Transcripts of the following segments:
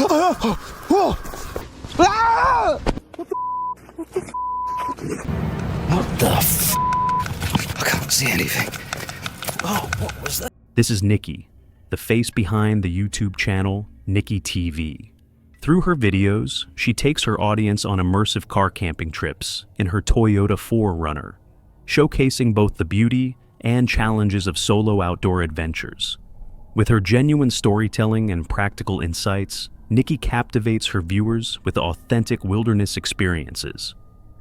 Whoa! Ah! What the f? I can't see anything. Oh, what was that? This is Nikki, the face behind the YouTube channel Nikki TV. Through her videos, she takes her audience on immersive car camping trips in her Toyota 4Runner, showcasing both the beauty and challenges of solo outdoor adventures. With her genuine storytelling and practical insights, Nikki captivates her viewers with authentic wilderness experiences.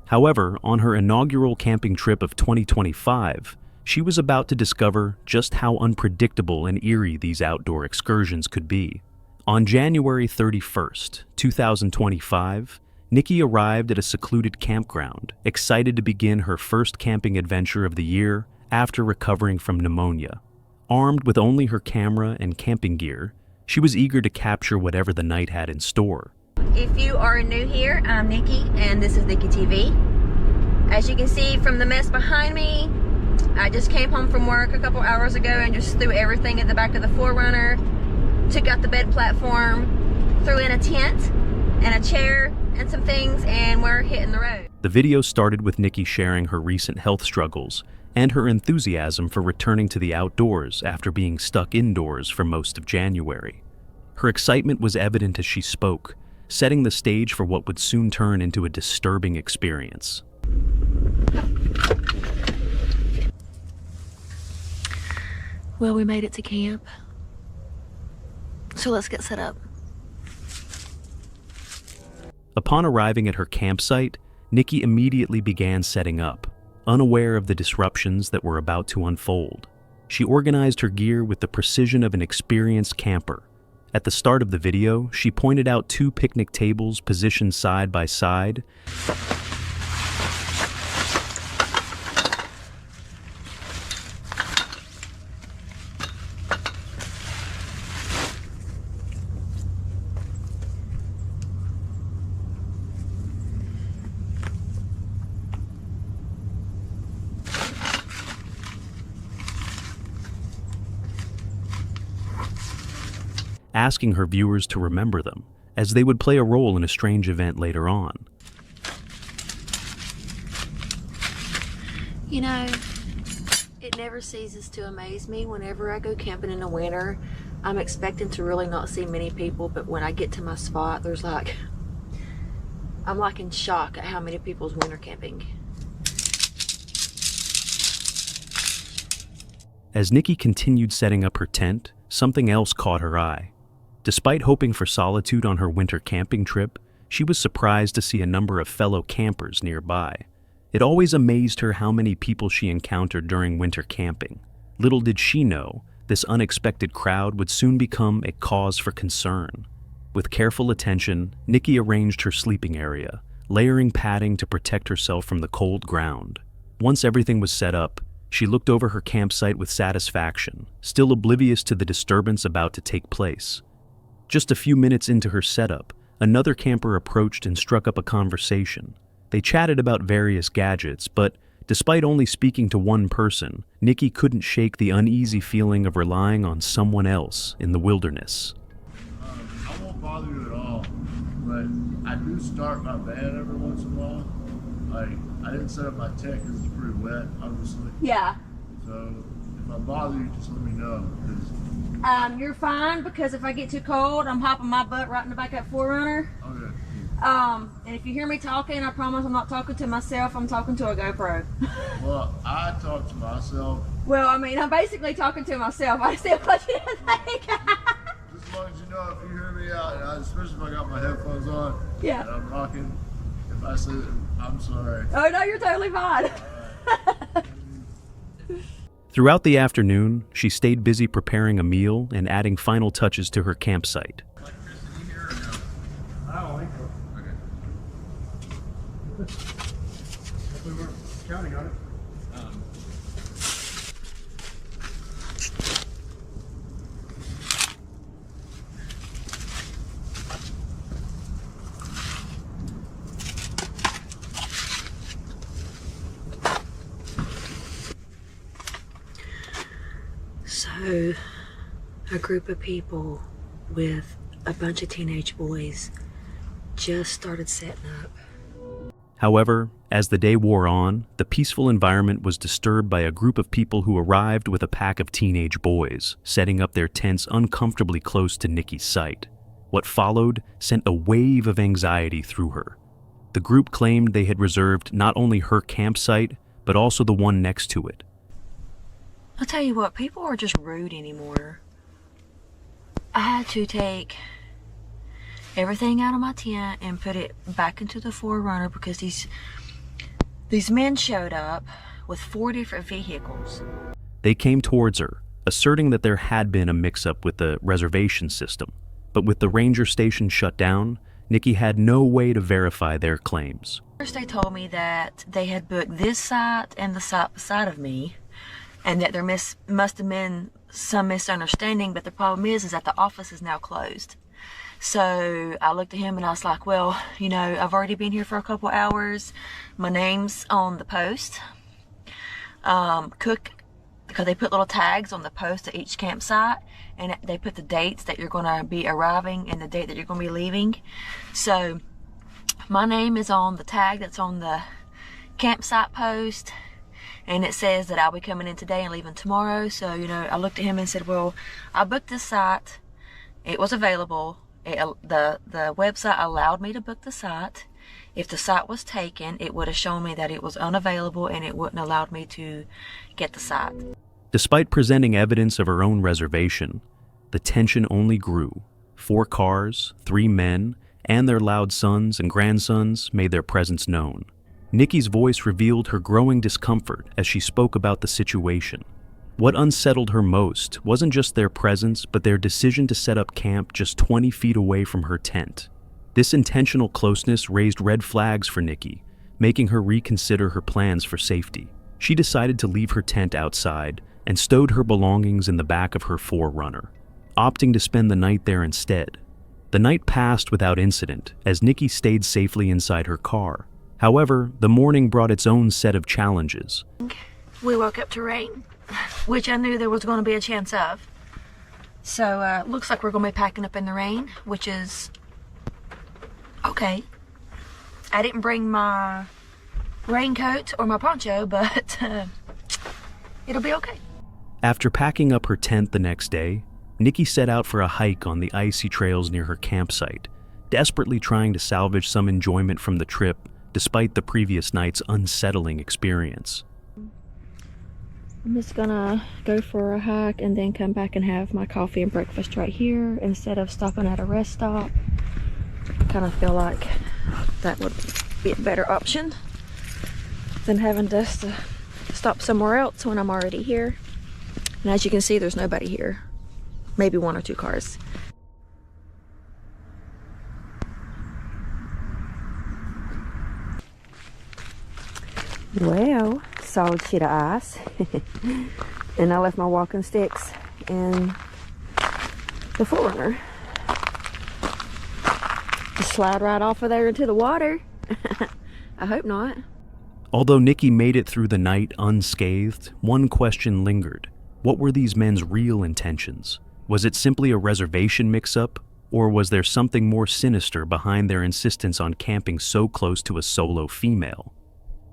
However, on her inaugural camping trip of 2025, she was about to discover just how unpredictable and eerie these outdoor excursions could be. On January 31st, 2025, Nikki arrived at a secluded campground, excited to begin her first camping adventure of the year after recovering from pneumonia. Armed with only her camera and camping gear, she was eager to capture whatever the night had in store. If you are new here, I'm Nikki, and this is Nikki TV. As you can see from the mess behind me, I just came home from work a couple hours ago and just threw everything in the back of the 4Runner, took out the bed platform, threw in a tent and a chair and some things, and we're hitting the road. The video started with Nikki sharing her recent health struggles and her enthusiasm for returning to the outdoors after being stuck indoors for most of January. Her excitement was evident as she spoke, setting the stage for what would soon turn into a disturbing experience. Well, we made it to camp, so let's get set up. Upon arriving at her campsite, Nikki immediately began setting up, unaware of the disruptions that were about to unfold. She organized her gear with the precision of an experienced camper. At the start of the video, she pointed out 2 picnic tables positioned side by side. Asking her viewers to remember them, as they would play a role in a strange event later on. You know, it never ceases to amaze me whenever I go camping in the winter. I'm expecting to really not see many people, but when I get to my spot, I'm like in shock at how many people's winter camping. As Nikki continued setting up her tent, something else caught her eye. Despite hoping for solitude on her winter camping trip, she was surprised to see a number of fellow campers nearby. It always amazed her how many people she encountered during winter camping. Little did she know, this unexpected crowd would soon become a cause for concern. With careful attention, Nikki arranged her sleeping area, layering padding to protect herself from the cold ground. Once everything was set up, she looked over her campsite with satisfaction, still oblivious to the disturbance about to take place. Just a few minutes into her setup, another camper approached and struck up a conversation. They chatted about various gadgets, but despite only speaking to one person, Nikki couldn't shake the uneasy feeling of relying on someone else in the wilderness. I won't bother you at all, but I do start my van every once in a while. I didn't set up my tent because it's pretty wet, obviously. Yeah. So if I bother you, just let me know. You're fine, because if I get too cold, I'm hopping my butt right in the back of that 4Runner. Okay. And if you hear me talking, I promise I'm not talking to myself, I'm talking to a GoPro. Well, I talk to myself. Well, I mean, I'm basically talking to myself. I still want you to think. Just as long as you know, if you hear me out, and especially if I got my headphones on, yeah, and I'm rocking, if I say, I'm sorry. Oh, no, you're totally fine. Throughout the afternoon, she stayed busy preparing a meal and adding final touches to her campsite. Electricity here or no? I don't think so. Okay. Hopefully we're counting on it. So, a group of people with a bunch of teenage boys just started setting up. However, as the day wore on, the peaceful environment was disturbed by a group of people who arrived with a pack of teenage boys, setting up their tents uncomfortably close to Nikki's site. What followed sent a wave of anxiety through her. The group claimed they had reserved not only her campsite, but also the one next to it. I'll tell you what, people are just rude anymore. I had to take everything out of my tent and put it back into the 4Runner because these men showed up with 4 different vehicles. They came towards her, asserting that there had been a mix-up with the reservation system. But with the ranger station shut down, Nikki had no way to verify their claims. First they told me that they had booked this site and the site beside of me, and that there must have been some misunderstanding, but the problem is that the office is now closed. So I looked at him and I was like, well, you know, I've already been here for a couple hours. My name's on the post. Cook, because they put little tags on the post at each campsite, and they put the dates that you're going to be arriving and the date that you're going to be leaving. So my name is on the tag that's on the campsite post, and it says that I'll be coming in today and leaving tomorrow. So, you know, I looked at him and said, well, I booked this site. It was available. The website allowed me to book the site. If the site was taken, it would have shown me that it was unavailable and it wouldn't allowed me to get the site. Despite presenting evidence of her own reservation, the tension only grew. 4 cars, 3 men, and their loud sons and grandsons made their presence known. Nikki's voice revealed her growing discomfort as she spoke about the situation. What unsettled her most wasn't just their presence, but their decision to set up camp just 20 feet away from her tent. This intentional closeness raised red flags for Nikki, making her reconsider her plans for safety. She decided to leave her tent outside and stowed her belongings in the back of her 4Runner, opting to spend the night there instead. The night passed without incident as Nikki stayed safely inside her car. However, the morning brought its own set of challenges. We woke up to rain, which I knew there was going to be a chance of. So looks like we're going to be packing up in the rain, which is okay. I didn't bring my raincoat or my poncho, but it'll be okay. After packing up her tent the next day, Nikki set out for a hike on the icy trails near her campsite, desperately trying to salvage some enjoyment from the trip despite the previous night's unsettling experience. I'm just gonna go for a hike and then come back and have my coffee and breakfast right here instead of stopping at a rest stop. I kind of feel like that would be a better option than having to stop somewhere else when I'm already here. And as you can see, there's nobody here. Maybe 1 or 2 cars. Well, solid sheet of ice. And I left my walking sticks in the 4Runner. Just slide right off of there into the water. I hope not. Although Nikki made it through the night unscathed, one question lingered. What were these men's real intentions? Was it simply a reservation mix-up, or was there something more sinister behind their insistence on camping so close to a solo female?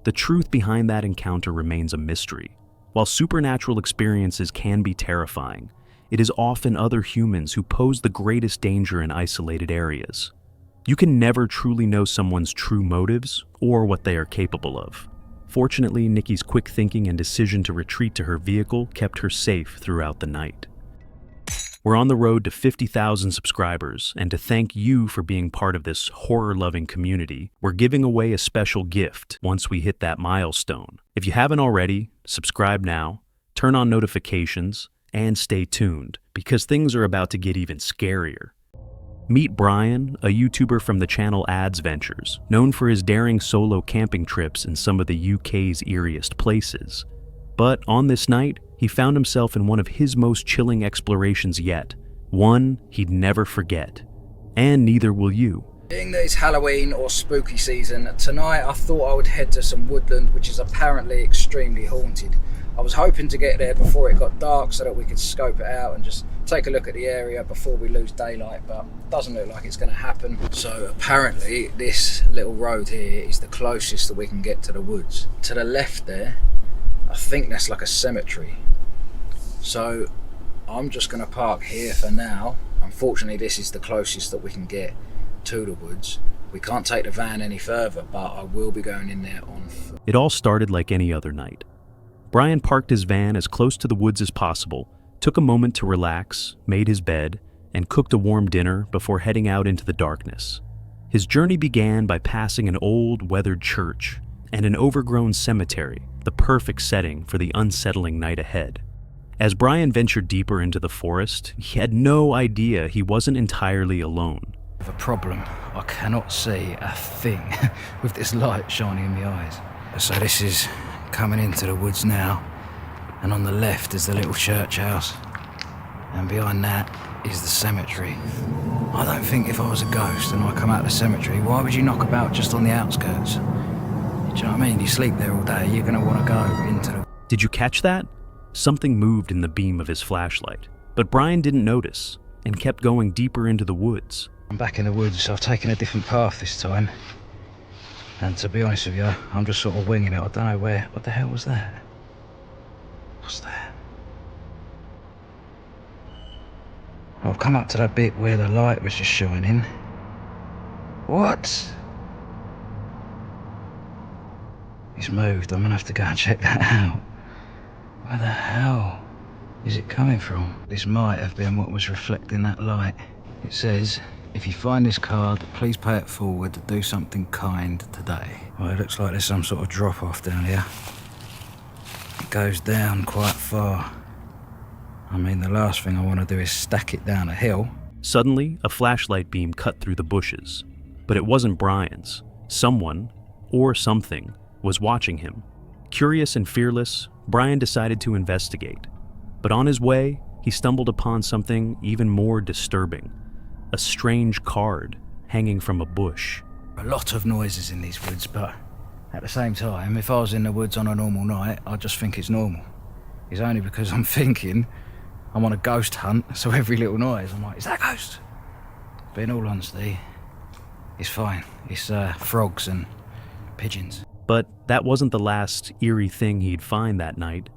The truth behind that encounter remains a mystery. While supernatural experiences can be terrifying, it is often other humans who pose the greatest danger in isolated areas. You can never truly know someone's true motives or what they are capable of. Fortunately, Nikki's quick thinking and decision to retreat to her vehicle kept her safe throughout the night. We're on the road to 50,000 subscribers, and to thank you for being part of this horror-loving community, we're giving away a special gift once we hit that milestone. If you haven't already, subscribe now, turn on notifications, and stay tuned, because things are about to get even scarier. Meet Brian, a YouTuber from the channel Ads Ventures, known for his daring solo camping trips in some of the UK's eeriest places. But on this night, he found himself in one of his most chilling explorations yet, one he'd never forget. And neither will you. Being that it's Halloween or spooky season, tonight I thought I would head to some woodland which is apparently extremely haunted. I was hoping to get there before it got dark so that we could scope it out and just take a look at the area before we lose daylight, but it doesn't look like it's going to happen. So apparently this little road here is the closest that we can get to the woods. To the left there, I think that's like a cemetery. So I'm just going to park here for now. Unfortunately, this is the closest that we can get to the woods. We can't take the van any further, but I will be going in there on foot. It all started like any other night. Brian parked his van as close to the woods as possible, took a moment to relax, made his bed, and cooked a warm dinner before heading out into the darkness. His journey began by passing an old, weathered church and an overgrown cemetery, the perfect setting for the unsettling night ahead. As Brian ventured deeper into the forest, he had no idea he wasn't entirely alone. I have a problem. I cannot see a thing with this light shining in my eyes. So this is coming into the woods now, and on the left is the little church house, and behind that is the cemetery. I don't think if I was a ghost and I come out of the cemetery, why would you knock about just on the outskirts? Do you know what I mean? You sleep there all day, you're going to want to go into the... Did you catch that? Something moved in the beam of his flashlight, but Brian didn't notice and kept going deeper into the woods. I'm back in the woods, so I've taken a different path this time. And to be honest with you, I'm just sort of winging it. I don't know where... What the hell was that? What's that? Well, I've come up to that bit where the light was just shining. What? It's moved. I'm gonna have to go and check that out. Where the hell is it coming from? This might have been what was reflecting that light. It says, if you find this card, please pay it forward to do something kind today. Well, it looks like there's some sort of drop off down here. It goes down quite far. I mean, the last thing I want to do is stack it down a hill. Suddenly, a flashlight beam cut through the bushes. But it wasn't Brian's. Someone, or something, was watching him. Curious and fearless, Brian decided to investigate. But on his way, he stumbled upon something even more disturbing. A strange card hanging from a bush. A lot of noises in these woods, but at the same time, if I was in the woods on a normal night, I'd just think it's normal. It's only because I'm thinking I'm on a ghost hunt, so every little noise, I'm like, is that a ghost? But in all honesty, it's fine. It's frogs and pigeons. But that wasn't the last eerie thing he'd find that night.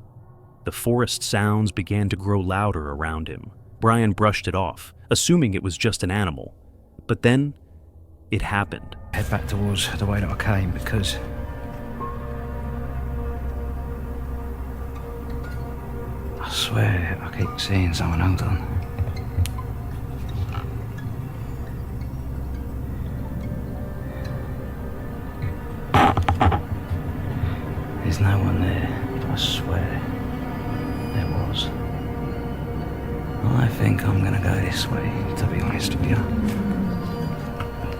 The forest sounds began to grow louder around him. Brian brushed it off, assuming it was just an animal. But then, it happened. Head back towards the way that I came, because I swear I keep seeing someone. Hold on. There's no one there, but I swear there was. I think I'm gonna go this way, to be honest with you.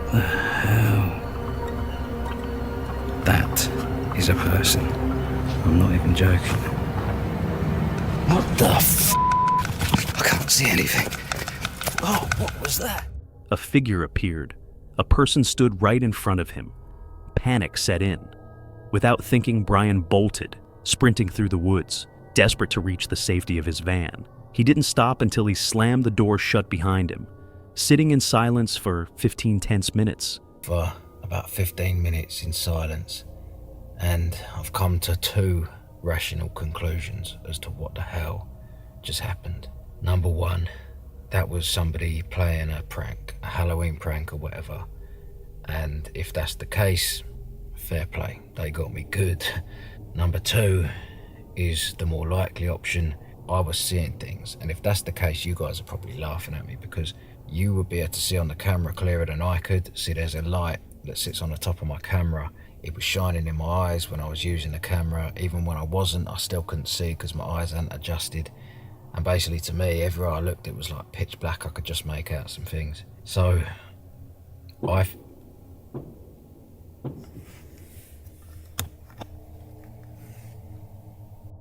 What the hell? That is a person. I'm not even joking. What the I can't see anything. Oh, what was that? A figure appeared. A person stood right in front of him. Panic set in. Without thinking, Brian bolted, sprinting through the woods, desperate to reach the safety of his van. He didn't stop until he slammed the door shut behind him, sitting in silence for 15 tense minutes. For about 15 minutes in silence, and I've come to two rational conclusions as to what the hell just happened. Number one, that was somebody playing a prank, a Halloween prank or whatever. And if that's the case, fair play, they got me good. Number two is the more likely option. I was seeing things, and if that's the case, you guys are probably laughing at me, because you would be able to see on the camera clearer than I could. See, there's a light that sits on the top of my camera. It was shining in my eyes when I was using the camera. Even when I wasn't, I still couldn't see because my eyes hadn't adjusted. And basically, to me, everywhere I looked, it was like pitch black. I could just make out some things. So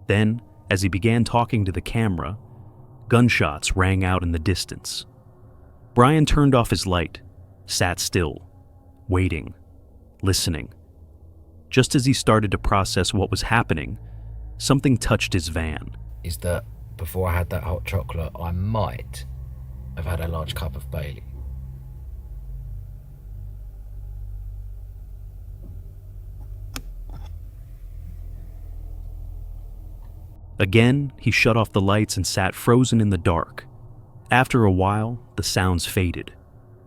Then, as he began talking to the camera, gunshots rang out in the distance. Brian turned off his light, sat still, waiting, listening. Just as he started to process what was happening, something touched his van. Is that before I had that hot chocolate, I might have had a large cup of Bailey. Again, he shut off the lights and sat frozen in the dark. After a while, the sounds faded.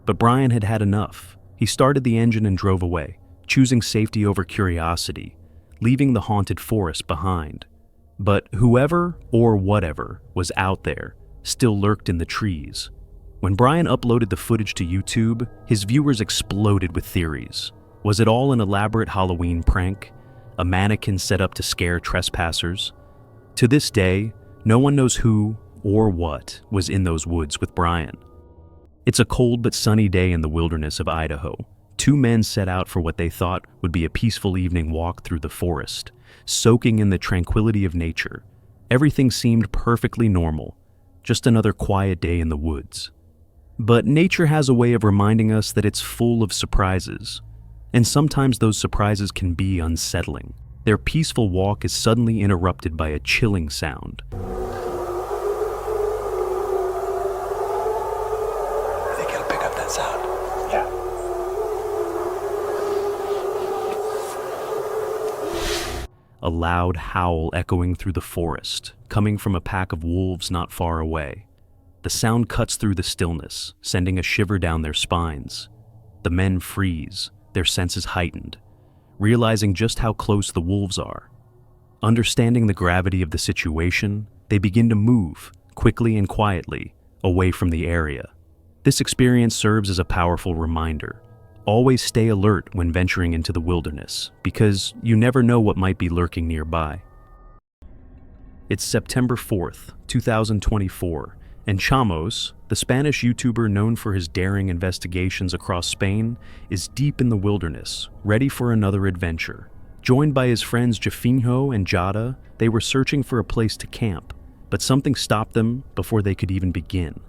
But Brian had had enough. He started the engine and drove away, choosing safety over curiosity, leaving the haunted forest behind. But whoever or whatever was out there still lurked in the trees. When Brian uploaded the footage to YouTube, his viewers exploded with theories. Was it all an elaborate Halloween prank? A mannequin set up to scare trespassers? To this day, no one knows who or what was in those woods with Brian. It's a cold but sunny day in the wilderness of Idaho. Two men set out for what they thought would be a peaceful evening walk through the forest, soaking in the tranquility of nature. Everything seemed perfectly normal, just another quiet day in the woods. But nature has a way of reminding us that it's full of surprises, and sometimes those surprises can be unsettling. Their peaceful walk is suddenly interrupted by a chilling sound. I think it'll pick up that sound. Yeah. A loud howl echoing through the forest, coming from a pack of wolves not far away. The sound cuts through the stillness, sending a shiver down their spines. The men freeze, their senses heightened, realizing just how close the wolves are. Understanding the gravity of the situation, they begin to move, quickly and quietly, away from the area. This experience serves as a powerful reminder. Always stay alert when venturing into the wilderness, because you never know what might be lurking nearby. It's September 4th, 2024, and Chamos, the Spanish YouTuber known for his daring investigations across Spain, is deep in the wilderness, ready for another adventure. Joined by his friends Jafinho and Jada, they were searching for a place to camp, but something stopped them before they could even begin.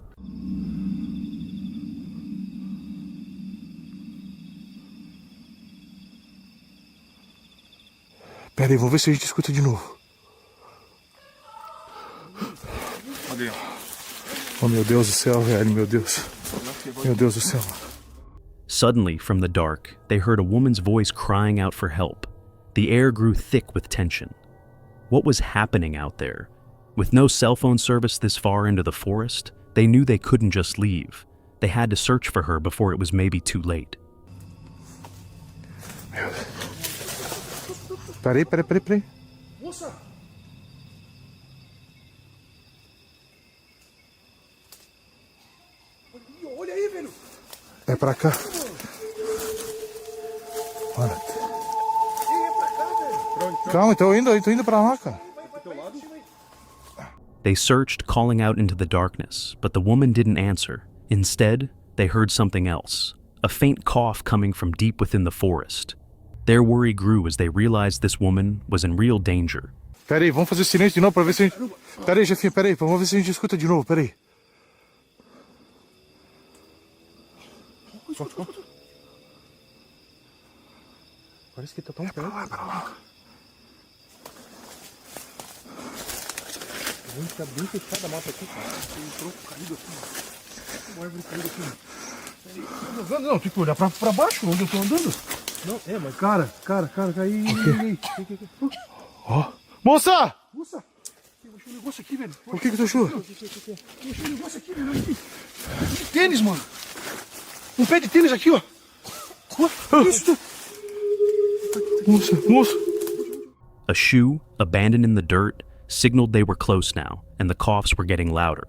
Pera aí, vamos ver se a gente escuta de novo. Oh, meu Deus do céu, velho, meu Deus. Meu Deus do céu. Suddenly, from the dark, they heard a woman's voice crying out for help. The air grew thick with tension. What was happening out there? With no cell phone service this far into the forest, they knew they couldn't just leave. They had to search for her before it was maybe too late. Peraí. Moça! Olha aí, velho! É pra cá. Olha. É pra cá, velho! Calma, tô indo pra lá, cara. They searched, calling out into the darkness, but the woman didn't answer. Instead, they heard something else, a faint cough coming from deep within the forest. Their worry grew as they realized this woman was in real danger. Peraí, vamos fazer silêncio de novo pra ver se a gente... Peraí, Jefinho, peraí, vamos ver se a gente escuta de novo, peraí. Parece que tá tão perto. É pra lá. Tá bem fechada a mata aqui, cara. Tem um tronco caído aqui. Uma árvore caída aqui. Não, tem que olhar pra baixo, onde eu tô andando. Não, mas... Cara, aí. Ó. Moça! Moça! Eu achei um negócio aqui, velho. O que tu achou? Eu achei um negócio aqui, velho. De tênis, mano. Um pé de tênis aqui, ó. Isso. Moça. A shoe, abandoned in the dirt, signaled they were close now, and the coughs were getting louder.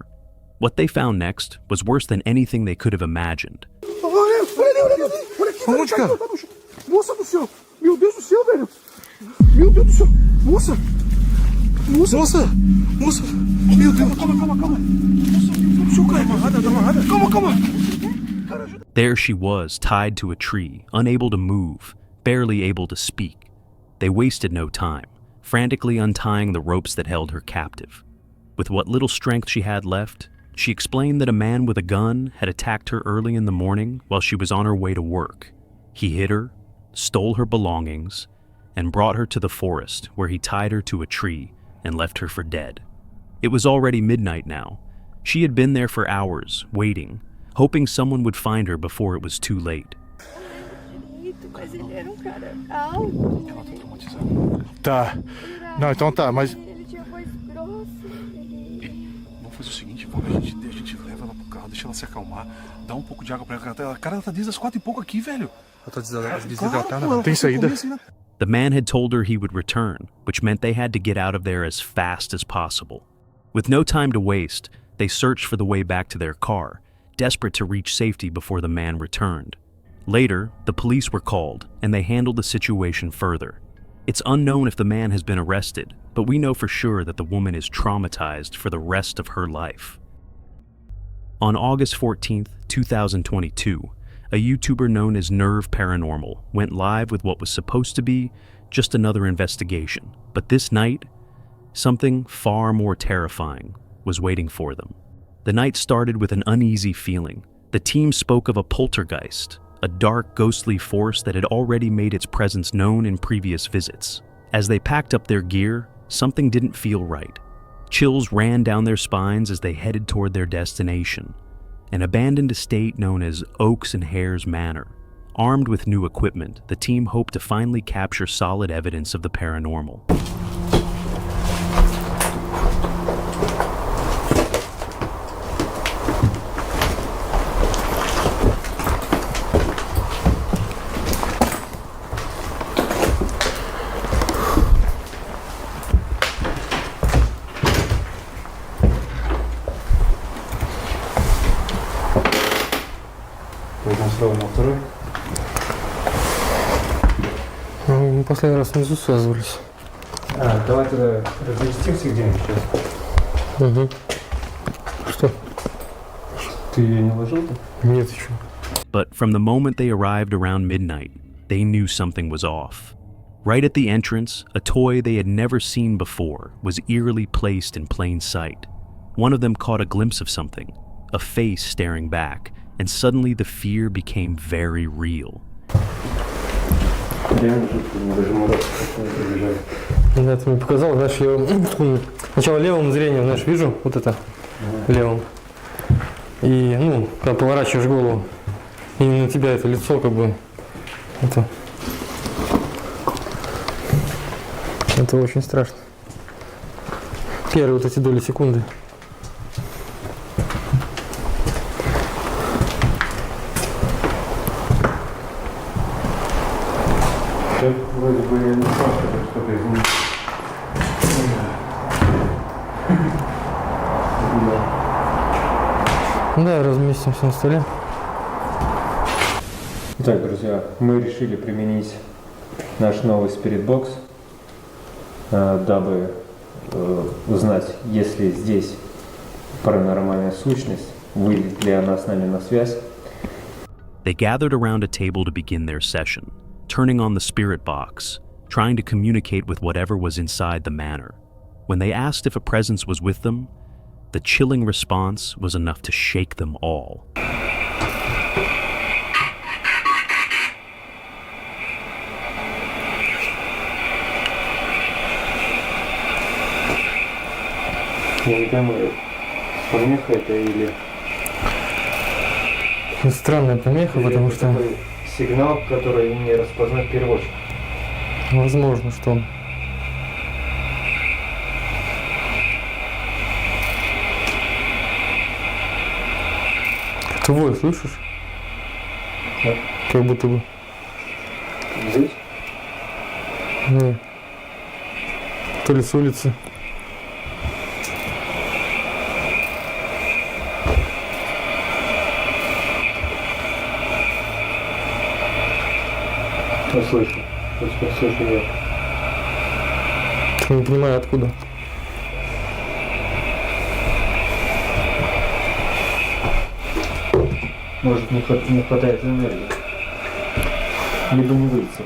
What they found next was worse than anything they could have imagined. Olha aqui. Onde, cara? Moça do céu. Meu Deus do céu, velho. Meu Deus do céu. Moça. Meu Deus. Calma. Moça, meu Deus do céu, cara. Tá amarrada. Calma. There she was, tied to a tree, unable to move, barely able to speak. They wasted no time, frantically untying the ropes that held her captive. With what little strength she had left, she explained that a man with a gun had attacked her early in the morning while she was on her way to work. He hit her, stole her belongings, and brought her to the forest where he tied her to a tree, and left her for dead. It was already midnight now. She had been there for hours, waiting, hoping someone would find her before it was too late. Tá. Não, então tá, mas... Vamos fazer o seguinte, a gente leva ela pro carro, deixa ela se acalmar, dá um pouco de água pra ela. Cara, ela tá desde as 4 e pouco aqui, velho. Ela tá desidratada. Tem saída? The man had told her he would return, which meant they had to get out of there as fast as possible. With no time to waste, they searched for the way back to their car, desperate to reach safety before the man returned. Later, the police were called, and they handled the situation further. It's unknown if the man has been arrested, but we know for sure that the woman is traumatized for the rest of her life. On August 14th, 2022, a YouTuber known as Nerve Paranormal went live with what was supposed to be just another investigation. But this night, something far more terrifying was waiting for them. The night started with an uneasy feeling. The team spoke of a poltergeist, a dark, ghostly force that had already made its presence known in previous visits. As they packed up their gear, something didn't feel right. Chills ran down their spines as they headed toward their destination, an abandoned estate known as Oaks and Hares Manor. Armed with new equipment, the team hoped to finally capture solid evidence of the paranormal. Мы последний раз внизу связывались. Давай тогда разместимся где-нибудь сейчас. Угу. Что? Ты ее не ложил-то? Нет еще. But from the moment they arrived around midnight, they knew something was off. Right at the entrance, a toy they had never seen before was eerily placed in plain sight. One of them caught a glimpse of something, a face staring back, and suddenly the fear became very real. Да, ты мне показал, знаешь, я сначала левым зрением, знаешь, вижу вот это, левым. И, ну, когда поворачиваешь голову, и на тебя это лицо как бы, это очень страшно. Первые вот эти доли секунды. Вроде бы я не знал, что-то изменить. Да, разместимся на столе. Так, друзья, мы решили применить наш новый спиритбокс, дабы узнать, есть ли здесь паранормальная сущность, выйдет ли она с нами на связь. They gathered around a table to begin their session, turning on the spirit box, trying to communicate with whatever was inside the manor. When they asked if a presence was with them, the chilling response was enough to shake them all. Я не понимаю, помеха это или... Странная помеха, или потому это что... такой сигнал, который не распознает переводчик. Возможно, что он... Твой, слышишь? Да. Как будто бы. Здесь? Нет. То ли с улицы. Я слышу. Слышу я. Не понимаю, откуда. Может, не хватает энергии. Либо не выйти.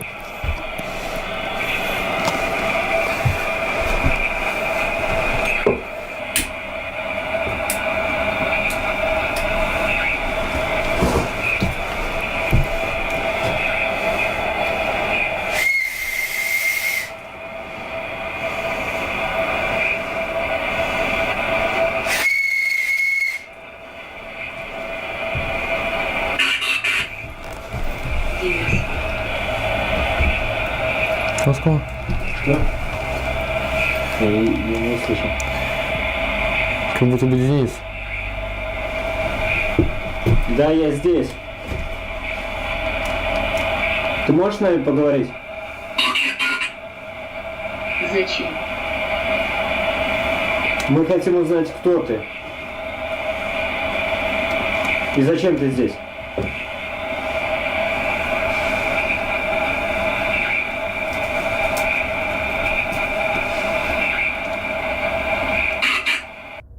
Что сказал? Что? Я не услышал. Как будто бы Денис. Да, я здесь. Ты можешь с нами поговорить? Зачем? Мы хотим узнать, кто ты. И зачем ты здесь?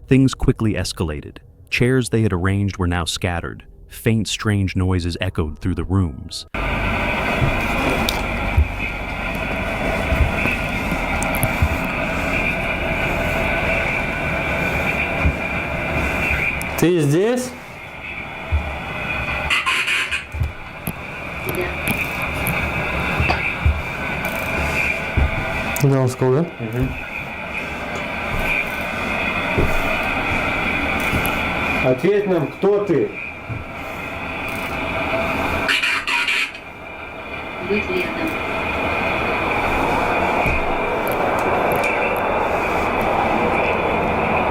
Things quickly escalated. Chairs they had arranged were now scattered. Faint, strange noises echoed through the rooms. Ты здесь? Да, он сказал, да? Угу. Ответь нам, кто ты? Быть рядом.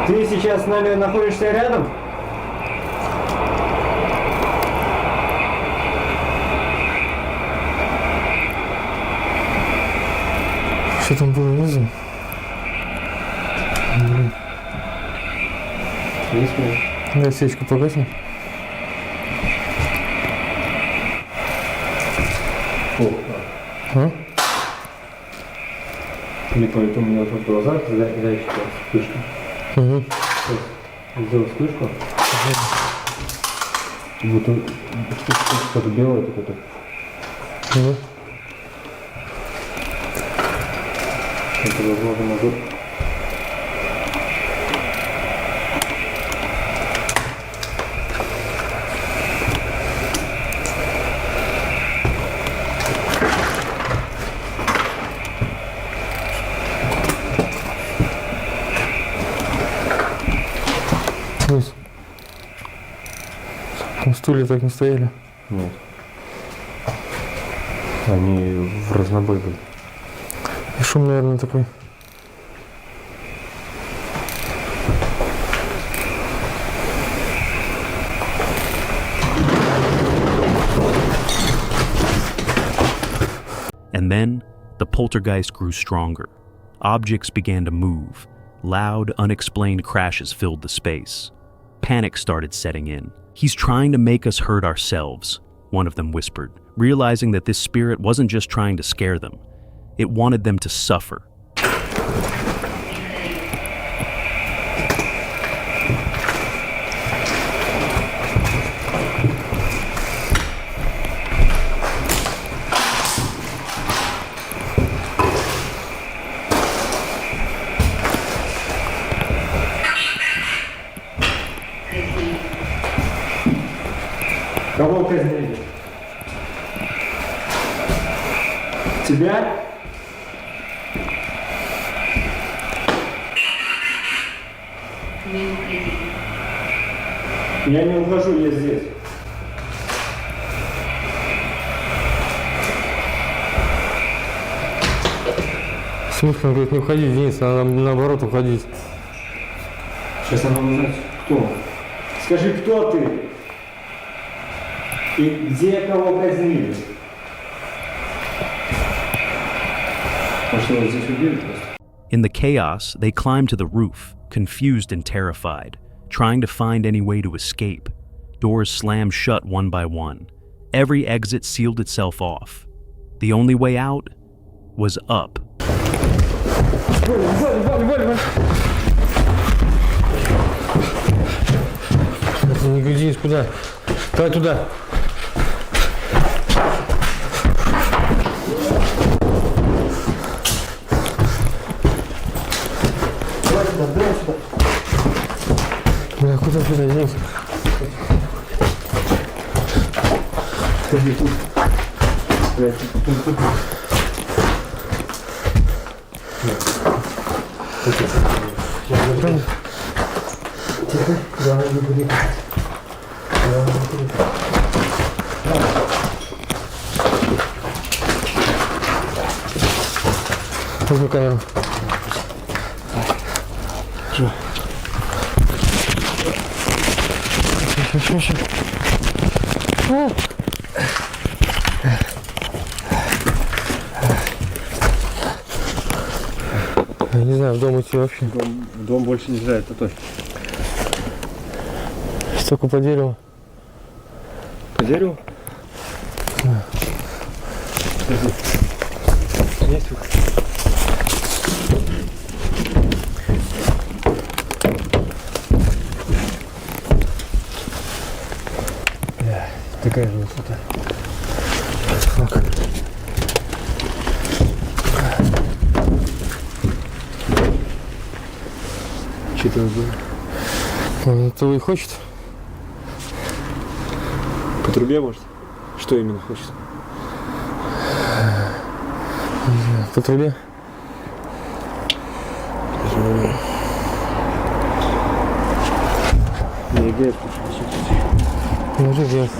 Ты сейчас с нами находишься рядом? Что там было внизу? Да, свечку погасим. А? Или поэтому у меня тут в глазах зайчик вспышка. Угу. Сделал вспышку. Будто что-то белое такое. Угу. Это возможно мазут. На стуле так не стояли? Нет. Они в разнобой были. И шум, наверное, такой. And then, the poltergeist grew stronger. Objects began to move. Loud, unexplained crashes filled the space. Panic started setting in. "He's trying to make us hurt ourselves," one of them whispered, realizing that this spirit wasn't just trying to scare them. It wanted them to suffer. Кого казнили? Тебя? Не уходи. Я не ухожу, я здесь. В смысле, он говорит, не уходи, Денис, надо наоборот уходить. Сейчас она узнать, кто он. Скажи, кто ты? И где кого казнили? Может, его здесь убили просто? In the chaos, they climbed to the roof, confused and terrified, trying to find any way to escape. Doors slammed shut one by one. Every exit sealed itself off. The only way out was up. Не Денис, куда? Давай туда. Давай сюда. Бля, куда Денис? Тут. Бля, тут. Тихо, главное не привлекать. Возьми камеру. Еще. Я не знаю, в дом идти вообще. В дом больше нельзя, это точно. Только по дереву. По дереву? Да. Есть выход? Такая же высота. Так. Что-то было. Он этого и хочет. По трубе, может? Что именно хочет? Не знаю, по трубе. Не играет, Ложи газ.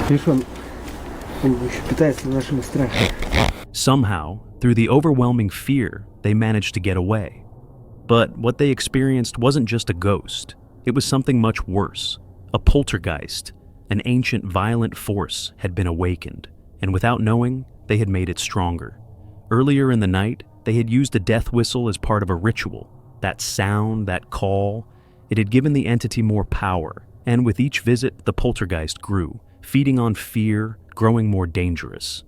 видишь, он еще питается нашими страхами. Somehow, through the overwhelming fear, they managed to get away. But what they experienced wasn't just a ghost. It was something much worse. A poltergeist, an ancient violent force, had been awakened, and without knowing, they had made it stronger. Earlier in the night, they had used a death whistle as part of a ritual. That sound, that call, it had given the entity more power, and with each visit, the poltergeist grew, feeding on fear, growing more dangerous.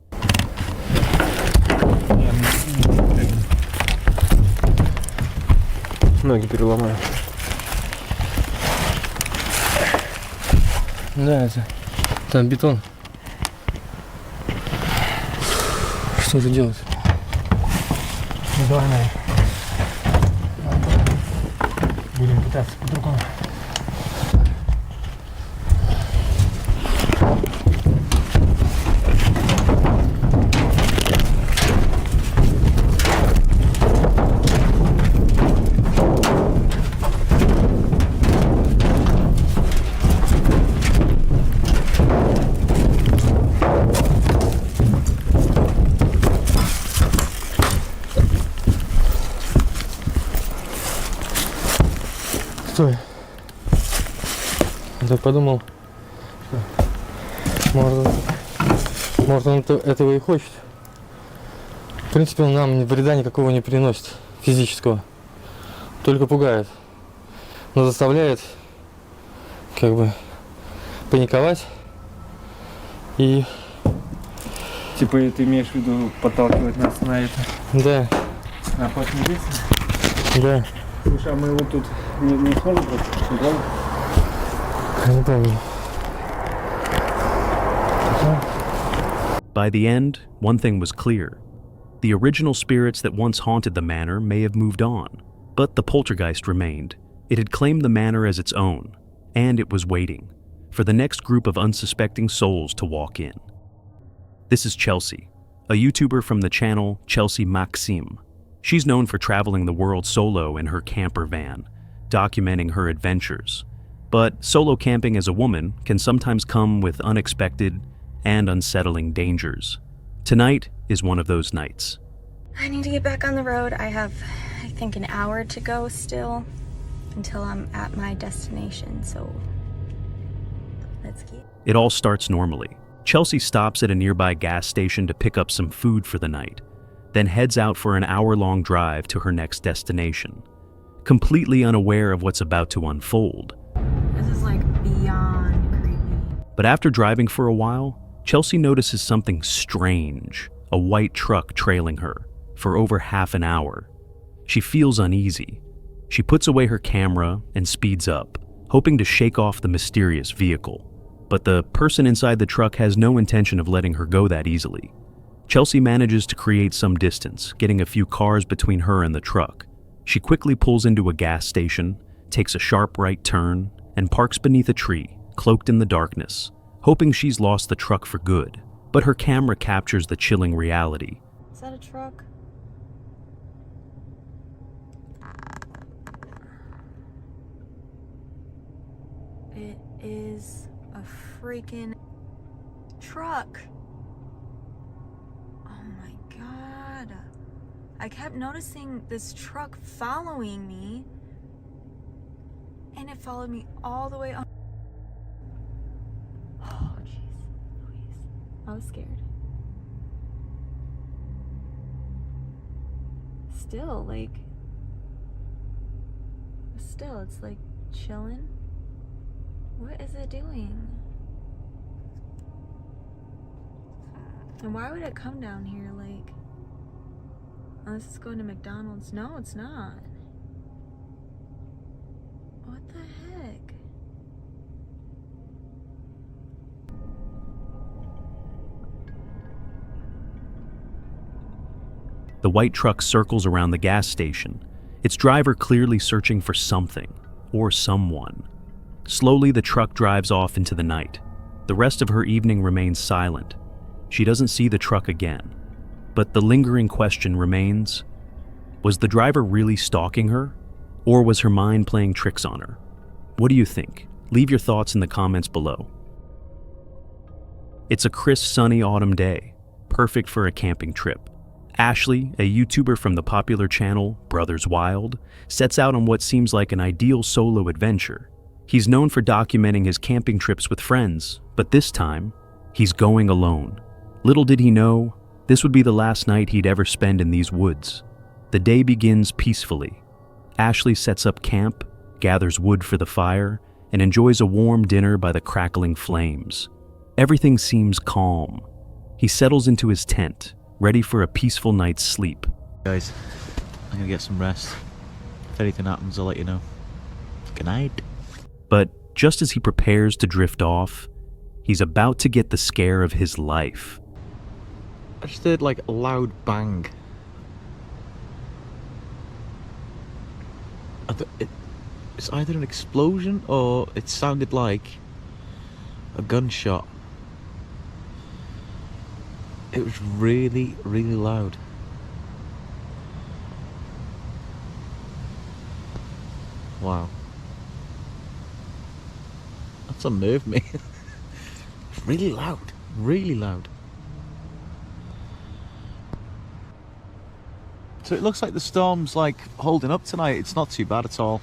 Ноги переломаю. Да, это... Там бетон. Что же делать? Ну давай, наверное. Будем пытаться по-другому. Стой. Я так подумал, может он этого и хочет. В принципе, он нам вреда никакого не приносит, физического. Только пугает. Но заставляет, как бы, паниковать. И... Типа ты имеешь в виду подталкивать нас на это? Да. На опасное действие? Да. Слушай, а мы его тут не сможем просто? Не помню? Я не помню. By the end, one thing was clear. The original spirits that once haunted the manor may have moved on, but the poltergeist remained. It had claimed the manor as its own, and it was waiting for the next group of unsuspecting souls to walk in. This is Chelsea, a YouTuber from the channel Chelsea Maxime. She's known for traveling the world solo in her camper van, documenting her adventures. But solo camping as a woman can sometimes come with unexpected and unsettling dangers. Tonight is one of those nights. I need to get back on the road. I have, I think, an hour to go still until I'm at my destination, so let's get... It all starts normally. Chelsea stops at a nearby gas station to pick up some food for the night, then heads out for an hour-long drive to her next destination, completely unaware of what's about to unfold. This is like beyond creepy. But after driving for a while, Chelsea notices something strange, a white truck trailing her for over half an hour. She feels uneasy. She puts away her camera and speeds up, hoping to shake off the mysterious vehicle. But the person inside the truck has no intention of letting her go that easily. Chelsea manages to create some distance, getting a few cars between her and the truck. She quickly pulls into a gas station, takes a sharp right turn, and parks beneath a tree, cloaked in the darkness, hoping she's lost the truck for good. But her camera captures the chilling reality. Is that a truck? It is a freaking truck. Oh my God. I kept noticing this truck following me, and it followed me all the way on. Oh, jeez. Louise. I was scared. Still, it's like chilling. What is it doing? And why would it come down here, like, unless it's going to McDonald's? No, it's not. What the heck? The white truck circles around the gas station, its driver clearly searching for something or someone. Slowly, the truck drives off into the night. The rest of her evening remains silent. She doesn't see the truck again. But the lingering question remains, was the driver really stalking her? Or was her mind playing tricks on her? What do you think? Leave your thoughts in the comments below. It's a crisp, sunny autumn day, perfect for a camping trip. Ashley, a YouTuber from the popular channel Brothers Wild, sets out on what seems like an ideal solo adventure. He's known for documenting his camping trips with friends, but this time, he's going alone. Little did he know, this would be the last night he'd ever spend in these woods. The day begins peacefully. Ashley sets up camp, gathers wood for the fire, and enjoys a warm dinner by the crackling flames. Everything seems calm. He settles into his tent, ready for a peaceful night's sleep. Guys, I'm gonna get some rest. If anything happens, I'll let you know. Good night. But just as he prepares to drift off, he's about to get the scare of his life. I just heard like a loud bang. It's either an explosion or it sounded like a gunshot. It was really, really loud. Wow. That's unnerved me. It's really loud. Really loud. So it looks like the storm's like holding up tonight. It's not too bad at all.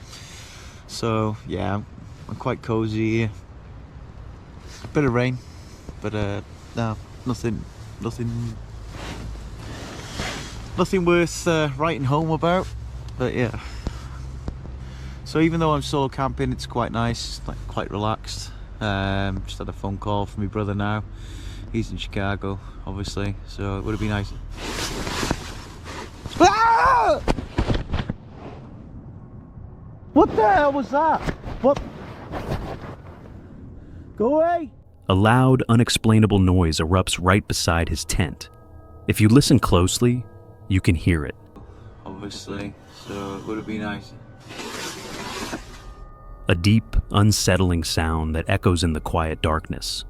So yeah, I'm quite cozy here. A bit of rain, but no, nothing worth writing home about. But yeah. So even though I'm solo camping, it's quite nice, like quite relaxed. Just had a phone call from my brother now. He's in Chicago, obviously, so it would have been nice. Ah! What the hell was that? What? Go away! A loud, unexplainable noise erupts right beside his tent. If you listen closely, you can hear it. Obviously, so it would have been nice. A deep, unsettling sound that echoes in the quiet darkness.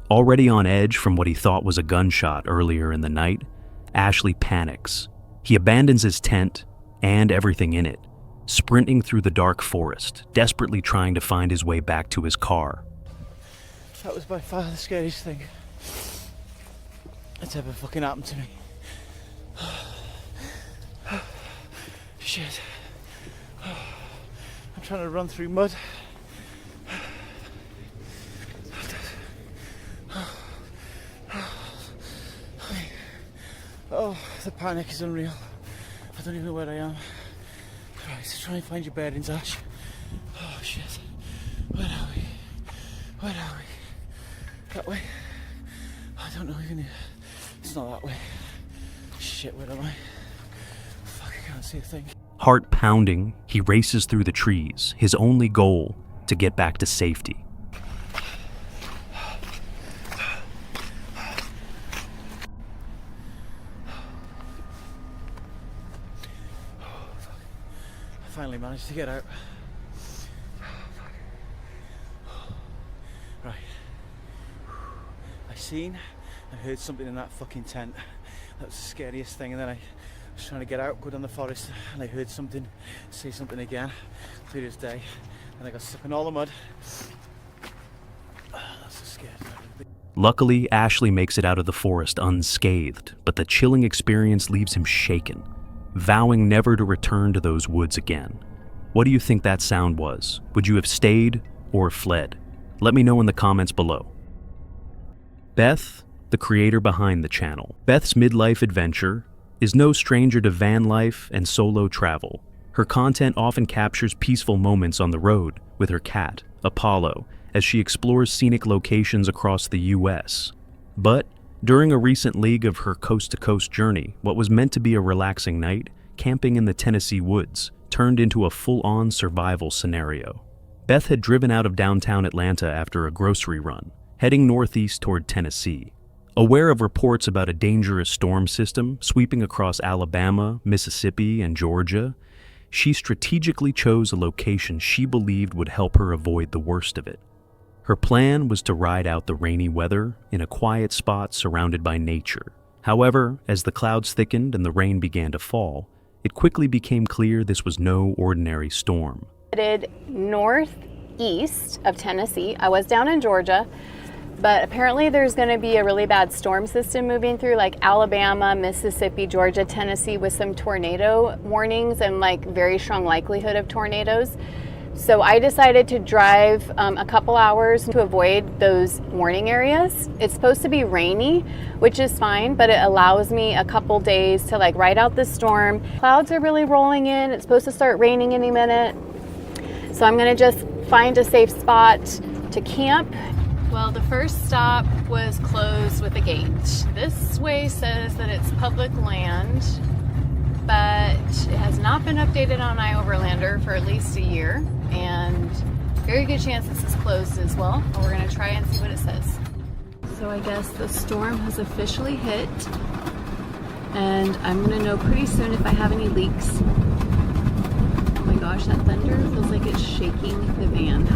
Already on edge from what he thought was a gunshot earlier in the night, Ashley panics. He abandons his tent and everything in it, sprinting through the dark forest, desperately trying to find his way back to his car. That was by far the scariest thing that's ever fucking happened to me. Shit. I'm trying to run through mud. Oh, the panic is unreal. I don't even know where I am. Right, so try and find your bearings, Ash. Oh shit. Where are we? Where are we? That way? I don't know even. It's not that way. Shit, where am I? Fuck, I can't see a thing. Heart pounding, he races through the trees, his only goal, to get back to safety. I finally managed to get out. Right. I seen and heard something in that fucking tent. That was the scariest thing, and then I was trying to get out, go down the forest, and I heard something, say something again, clear as day, and I got stuck in all the mud. That's so scared. Luckily, Ashley makes it out of the forest unscathed, but the chilling experience leaves him shaken, vowing never to return to those woods again. What do you think that sound was? Would you have stayed or fled? Let me know in the comments below. Beth, the creator behind the channel. Beth's midlife adventure is no stranger to van life and solo travel. Her content often captures peaceful moments on the road with her cat, Apollo, as she explores scenic locations across the US. But during a recent leg of her coast-to-coast journey, what was meant to be a relaxing night, camping in the Tennessee woods, turned into a full-on survival scenario. Beth had driven out of downtown Atlanta after a grocery run, heading northeast toward Tennessee. Aware of reports about a dangerous storm system sweeping across Alabama, Mississippi, and Georgia, she strategically chose a location she believed would help her avoid the worst of it. Her plan was to ride out the rainy weather in a quiet spot surrounded by nature. However, as the clouds thickened and the rain began to fall, it quickly became clear this was no ordinary storm. Headed northeast of Tennessee. I was down in Georgia, but apparently there's going to be a really bad storm system moving through like Alabama, Mississippi, Georgia, Tennessee with some tornado warnings and like very strong likelihood of tornadoes. So I decided to drive a couple hours to avoid those warning areas. It's supposed to be rainy, which is fine, but it allows me a couple days to like ride out the storm. Clouds are really rolling in. It's supposed to start raining any minute. So I'm gonna just find a safe spot to camp. Well, the first stop was closed with a gate. This way says that it's public land, but it has not been updated on iOverlander for at least a year, and very good chance this is closed as well. But we're gonna try and see what it says. So I guess the storm has officially hit, and I'm gonna know pretty soon if I have any leaks. Oh my gosh, that thunder feels like it's shaking the van.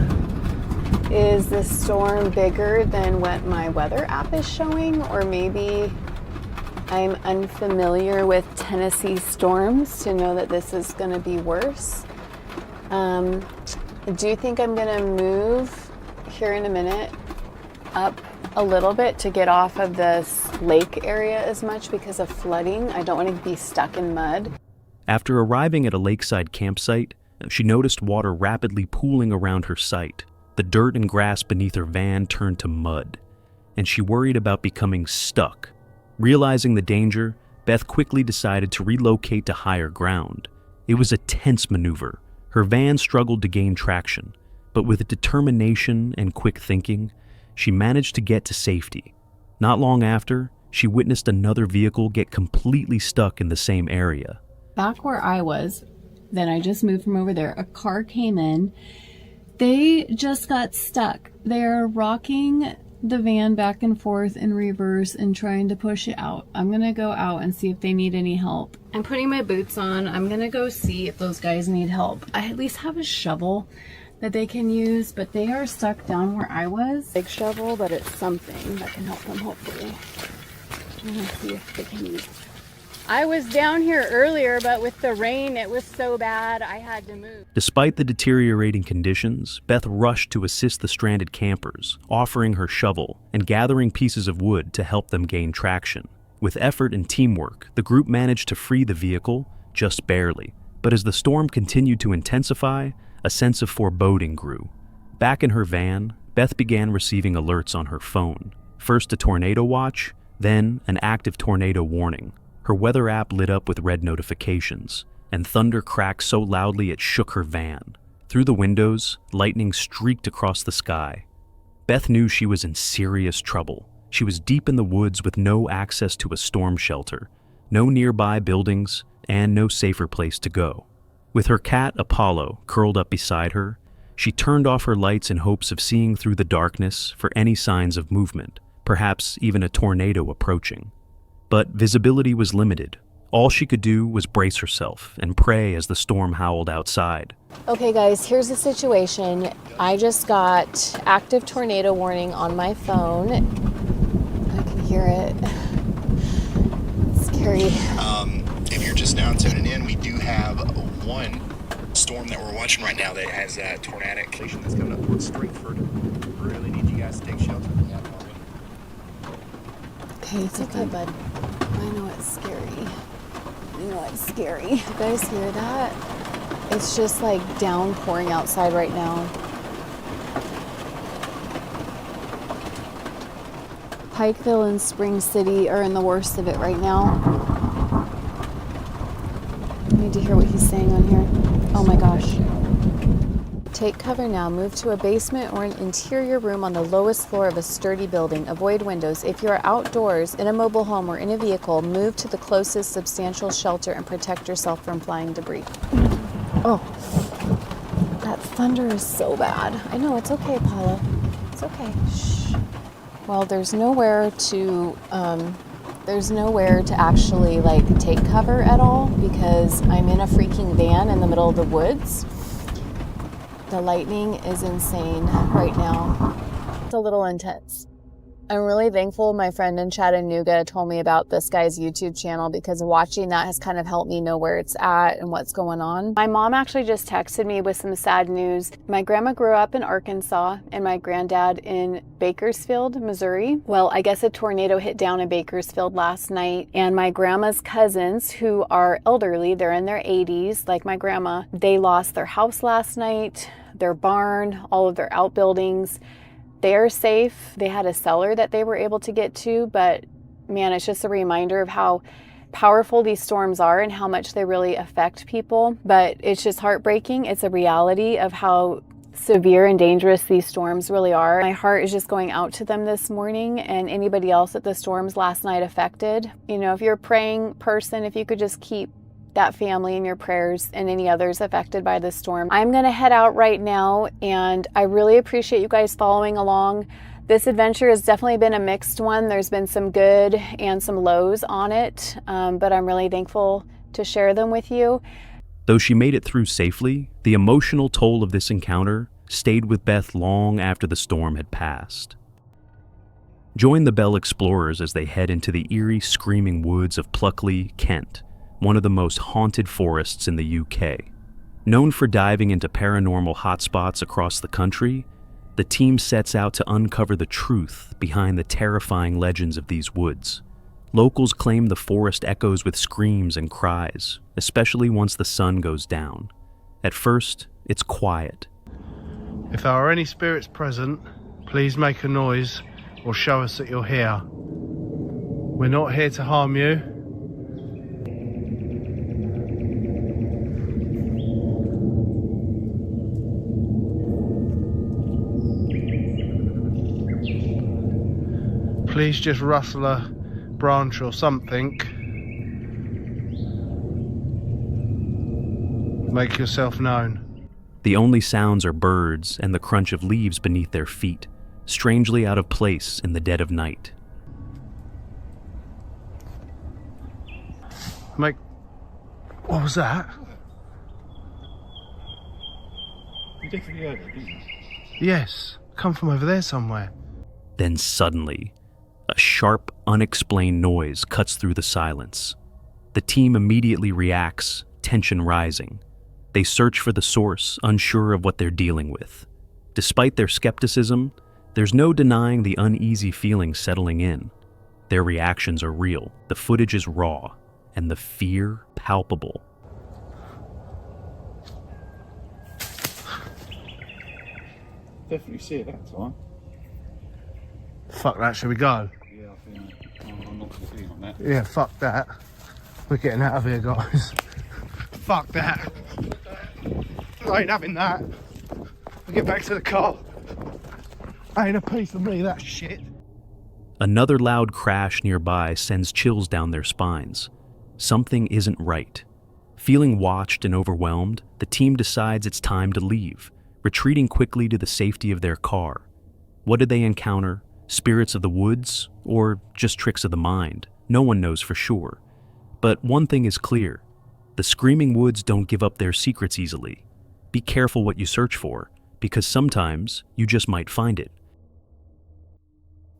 Is the storm bigger than what my weather app is showing, or maybe I'm unfamiliar with Tennessee storms to know that this is going to be worse? I do think I'm going to move here in a minute up a little bit to get off of this lake area as much because of flooding. I don't want to be stuck in mud. After arriving at a lakeside campsite, she noticed water rapidly pooling around her site. The dirt and grass beneath her van turned to mud, and she worried about becoming stuck. Realizing the danger, Beth quickly decided to relocate to higher ground. It was a tense maneuver. Her van struggled to gain traction, but with determination and quick thinking, she managed to get to safety. Not long after, she witnessed another vehicle get completely stuck in the same area. Back where I was, then I just moved from over there, a car came in. They just got stuck. They're rocking the van back and forth in reverse and trying to push it out. I'm gonna go out and see if they need any help. I'm putting my boots on. I'm gonna go see if those guys need help. I at least have a shovel that they can use, but they are stuck down where I was. Big shovel, but it's something that can help them hopefully. I'm gonna see if they can use it. I was down here earlier, but with the rain, it was so bad, I had to move. Despite the deteriorating conditions, Beth rushed to assist the stranded campers, offering her shovel and gathering pieces of wood to help them gain traction. With effort and teamwork, the group managed to free the vehicle, just barely. But as the storm continued to intensify, a sense of foreboding grew. Back in her van, Beth began receiving alerts on her phone. First a tornado watch, then an active tornado warning. Her weather app lit up with red notifications, and thunder cracked so loudly it shook her van. Through the windows, lightning streaked across the sky. Beth knew she was in serious trouble. She was deep in the woods with no access to a storm shelter, no nearby buildings, and no safer place to go. With her cat, Apollo, curled up beside her, she turned off her lights in hopes of seeing through the darkness for any signs of movement, perhaps even a tornado approaching. But visibility was limited. All she could do was brace herself and pray as the storm howled outside. Okay guys, here's the situation. I just got active tornado warning on my phone. I can hear it. It's scary. If you're just now tuning in, we do have one storm that we're watching right now that has a tornadic that's coming up towards Stringford. Really need you guys to take shelter from that moment. okay, it's okay, bud. I know it's scary. I know it's scary. You guys hear that? It's just like downpouring outside right now. Pikeville and Spring City are in the worst of it right now. I need to hear what he's saying on here. Oh my gosh. Take cover now. Move to a basement or an interior room on the lowest floor of a sturdy building. Avoid windows. If you are outdoors, in a mobile home, or in a vehicle, move to the closest substantial shelter and protect yourself from flying debris. Oh, that thunder is so bad. I know, it's okay, Paula. It's okay. Shh. Well, there's nowhere to actually like take cover at all because I'm in a freaking van in the middle of the woods. The lightning is insane right now. It's a little intense. I'm really thankful my friend in Chattanooga told me about this guy's YouTube channel because watching that has kind of helped me know where it's at and what's going on. My mom actually just texted me with some sad news. My grandma grew up in Arkansas and my granddad in Bakersfield, Missouri. Well, I guess a tornado hit down in Bakersfield last night, and my grandma's cousins, who are elderly, they're in their 80s, like my grandma, they lost their house last night, their barn, all of their outbuildings. They're safe. They had a cellar that they were able to get to, but man, it's just a reminder of how powerful these storms are and how much they really affect people. But it's just heartbreaking. It's a reality of how severe and dangerous these storms really are. My heart is just going out to them this morning and anybody else that the storms last night affected. You know, if you're a praying person, if you could just keep that family in your prayers and any others affected by this storm. I'm gonna head out right now, and I really appreciate you guys following along. This adventure has definitely been a mixed one. There's been some good and some lows on it, but I'm really thankful to share them with you. Though she made it through safely, the emotional toll of this encounter stayed with Beth long after the storm had passed. Join the Bell Explorers as they head into the eerie, screaming woods of Pluckley, Kent, one of the most haunted forests in the UK. Known for diving into paranormal hotspots across the country, the team sets out to uncover the truth behind the terrifying legends of these woods. Locals claim the forest echoes with screams and cries, especially once the sun goes down. At first, it's quiet. If there are any spirits present, please make a noise or show us that you're here. We're not here to harm you. Please just rustle a branch or something. Make yourself known. The only sounds are birds and the crunch of leaves beneath their feet, strangely out of place in the dead of night. What was that? You definitely heard it, didn't you? Yes, come from over there somewhere. Then suddenly, a sharp, unexplained noise cuts through the silence. The team immediately reacts, tension rising. They search for the source, unsure of what they're dealing with. Despite their skepticism, there's no denying the uneasy feelings settling in. Their reactions are real, the footage is raw, and the fear palpable. Definitely see it that time. Fuck that, shall we go? Yeah, I think I'm not too keen on that. Yeah, fuck that. We're getting out of here, guys. Fuck that. I ain't having that. We get back to the car. Ain't a piece of me, that shit. Another loud crash nearby sends chills down their spines. Something isn't right. Feeling watched and overwhelmed, the team decides it's time to leave, retreating quickly to the safety of their car. What did they encounter? Spirits of the woods, or just tricks of the mind? No one knows for sure. But one thing is clear. The screaming woods don't give up their secrets easily. Be careful what you search for, because sometimes you just might find it.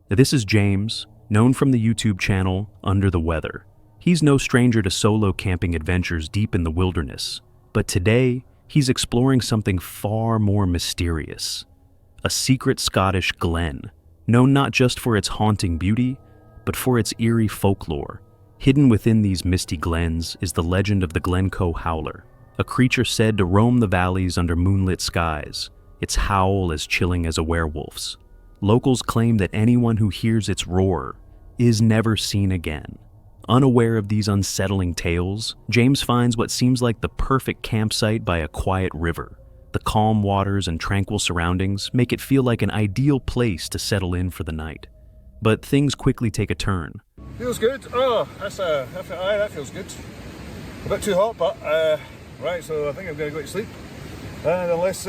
This is James, known from the YouTube channel Under the Weather. He's no stranger to solo camping adventures deep in the wilderness, but today he's exploring something far more mysterious. A secret Scottish glen, known not just for its haunting beauty, but for its eerie folklore. Hidden within these misty glens is the legend of the Glenco howler, a creature said to roam the valleys under moonlit skies, its howl as chilling as a werewolf's. Locals claim that anyone who hears its roar is never seen again. Unaware of these unsettling tales, James finds what seems like the perfect campsite by a quiet river. The calm waters and tranquil surroundings make it feel like an ideal place to settle in for the night. But things quickly take a turn. Feels good. Oh, that feels good. A bit too hot, but right, so I think I'm going to go to sleep. And unless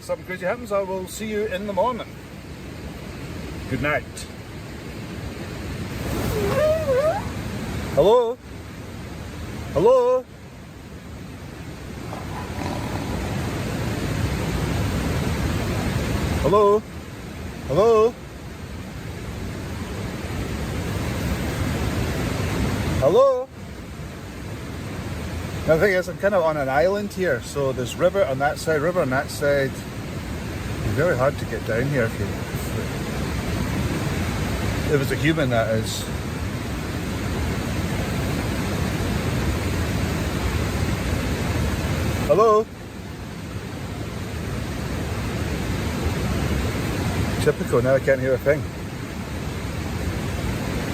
something crazy happens, I will see you in the morning. Good night. Hello? Hello? Hello? Hello? Hello? Now the thing is, I'm kind of on an island here, so there's river on that side, river on that side. It's very hard to get down here if it's a human, that is. Hello? Typical, now I can't hear a thing.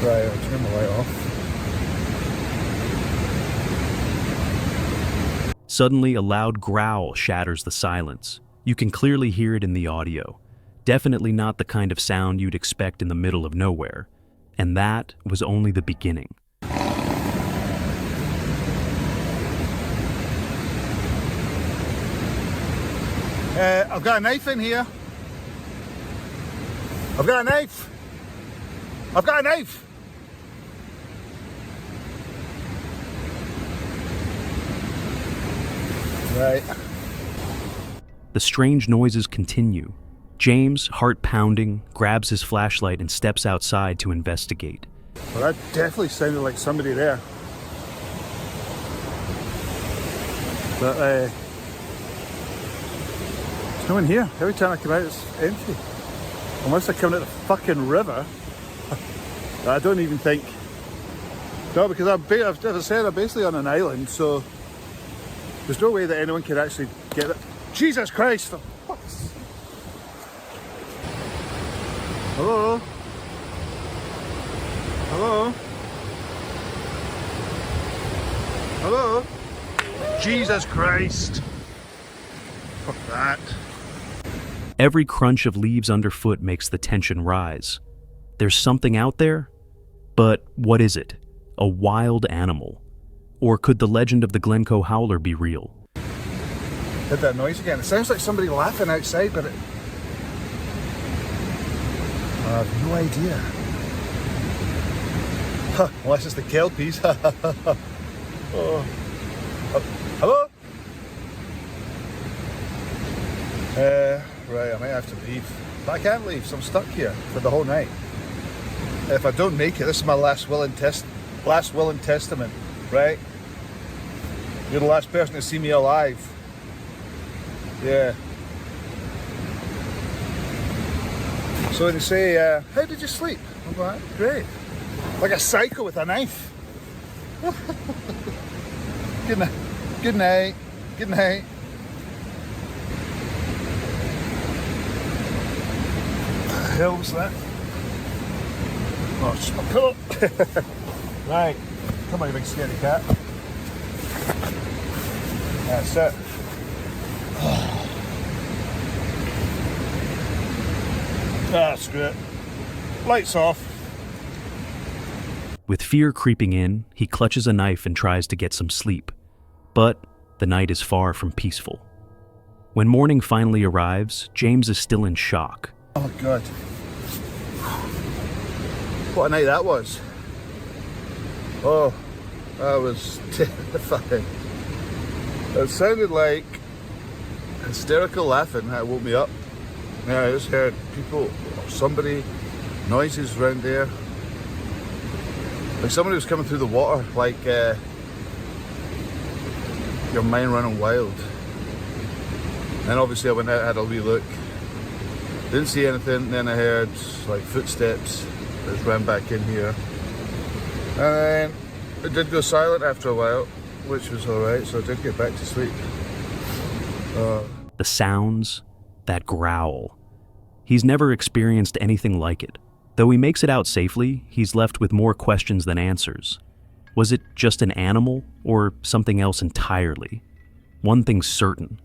Right, I'll turn the light off. Suddenly, a loud growl shatters the silence. You can clearly hear it in the audio. Definitely not the kind of sound you'd expect in the middle of nowhere. And that was only the beginning. I've got a knife in here. I've got a knife. I've got a knife. Right. The strange noises continue. James, heart pounding, grabs his flashlight and steps outside to investigate. Well, that definitely sounded like somebody there. But there's no one here. Every time I come out, it's empty. Unless I come out the fucking river. I don't even think. No, because as I said, I'm basically on an island, so there's no way that anyone could actually get it. Jesus Christ! For fuck's sake. Hello? Hello? Hello? Jesus Christ! Fuck that. Every crunch of leaves underfoot makes the tension rise. There's something out there? But what is it? A wild animal? Or could the legend of the Glenco howler be real? Did that noise again? It sounds like somebody laughing outside, but I have no idea. Huh, unless it's the kelpies. Oh. Hello? Right, I might have to leave. But I can't leave, so I'm stuck here for the whole night. If I don't make it, this is my last will and testament, right? You're the last person to see me alive. Yeah. So they say, how did you sleep? I'm like, great. Like a psycho with a knife. Good night. Good night. Good night. What the hell was that? Oh, it's just my pillow. Right. Come on, you big scary cat. That's it. That's good. Lights off. With fear creeping in, he clutches a knife and tries to get some sleep. But the night is far from peaceful. When morning finally arrives, James is still in shock. Oh God. What a night that was. Oh, that was terrifying. It sounded like hysterical laughing that woke me up. Yeah, I just heard people, somebody, noises around there. Like somebody was coming through the water, like your mind running wild. And obviously I went out, had a wee look. Didn't see anything, then I heard like footsteps. I just ran back in here. And then it did go silent after a while, which was alright, so I did get back to sleep. The sounds, that growl. He's never experienced anything like it. Though he makes it out safely, he's left with more questions than answers. Was it just an animal, or something else entirely? One thing's certain.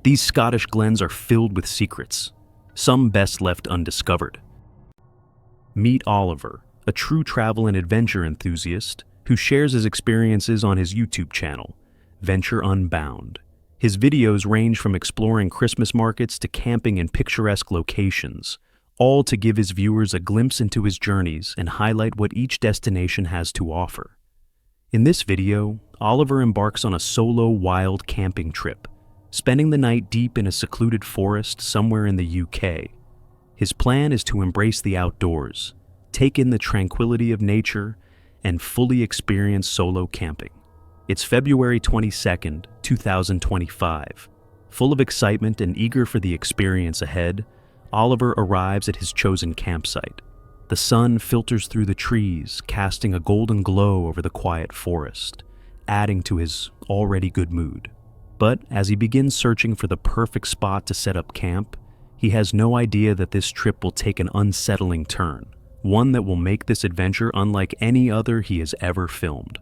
These Scottish glens are filled with secrets, some best left undiscovered. Meet Oliver, a true travel and adventure enthusiast who shares his experiences on his YouTube channel, Venture Unbound. His videos range from exploring Christmas markets to camping in picturesque locations, all to give his viewers a glimpse into his journeys and highlight what each destination has to offer. In this video, Oliver embarks on a solo wild camping trip, spending the night deep in a secluded forest somewhere in the UK. His plan is to embrace the outdoors, take in the tranquility of nature, and fully experience solo camping. It's February 22nd, 2025. Full of excitement and eager for the experience ahead, Oliver arrives at his chosen campsite. The sun filters through the trees, casting a golden glow over the quiet forest, adding to his already good mood. But as he begins searching for the perfect spot to set up camp, he has no idea that this trip will take an unsettling turn, one that will make this adventure unlike any other he has ever filmed.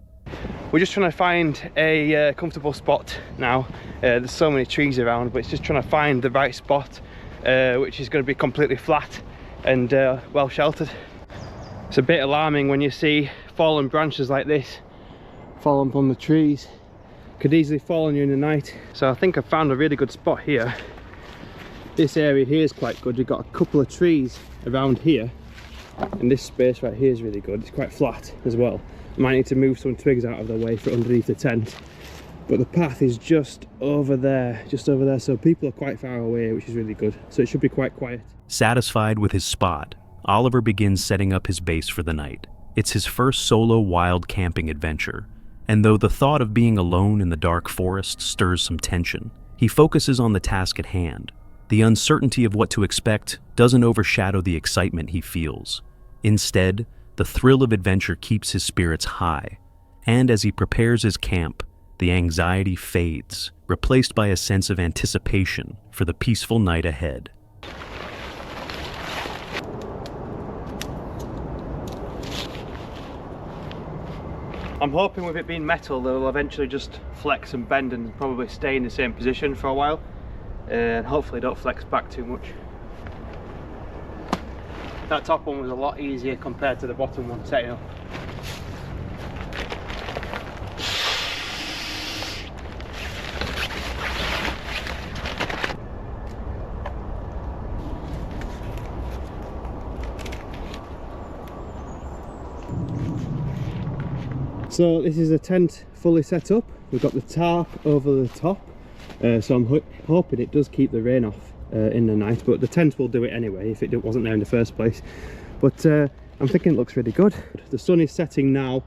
We're just trying to find a comfortable spot now. There's so many trees around, but it's just trying to find the right spot, which is going to be completely flat and well sheltered. It's a bit alarming when you see fallen branches like this fallen from the trees. Could easily fall on you in the night. So I think I found a really good spot here. This area here is quite good. We've got a couple of trees around here, and this space right here is really good. It's quite flat as well. I might need to move some twigs out of the way for underneath the tent, but the path is just over there, so people are quite far away, which is really good, so it should be quite quiet. Satisfied with his spot, Oliver begins setting up his base for the night. It's his first solo wild camping adventure, and though the thought of being alone in the dark forest stirs some tension, he focuses on the task at hand. The uncertainty of what to expect doesn't overshadow the excitement he feels. Instead, the thrill of adventure keeps his spirits high, and as he prepares his camp, the anxiety fades, replaced by a sense of anticipation for the peaceful night ahead. I'm hoping with it being metal they'll eventually just flex and bend and probably stay in the same position for a while, and hopefully don't flex back too much. That top one was a lot easier compared to the bottom one setting up. So this is a tent fully set up. We've got the tarp over the top, so I'm hoping it does keep the rain off in the night, but the tent will do it anyway if it wasn't there in the first place. But I'm thinking it looks really good. The sun is setting now,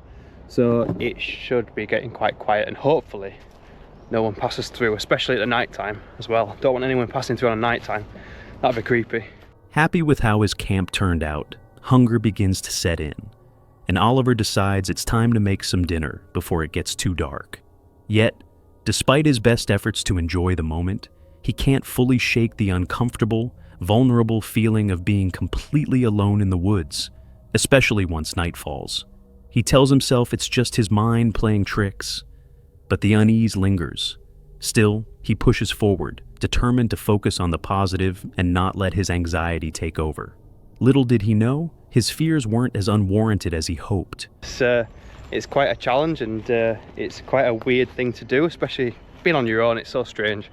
so it should be getting quite quiet, and hopefully no one passes through, especially at the night time as well. Don't want anyone passing through on a night time. That'd be creepy. Happy with how his camp turned out, hunger begins to set in, and Oliver decides it's time to make some dinner before it gets too dark. Yet, despite his best efforts to enjoy the moment, he can't fully shake the uncomfortable, vulnerable feeling of being completely alone in the woods, especially once night falls. He tells himself it's just his mind playing tricks, but the unease lingers. Still, he pushes forward, determined to focus on the positive and not let his anxiety take over. Little did he know, his fears weren't as unwarranted as he hoped. It's quite a challenge, and it's quite a weird thing to do, especially being on your own. It's so strange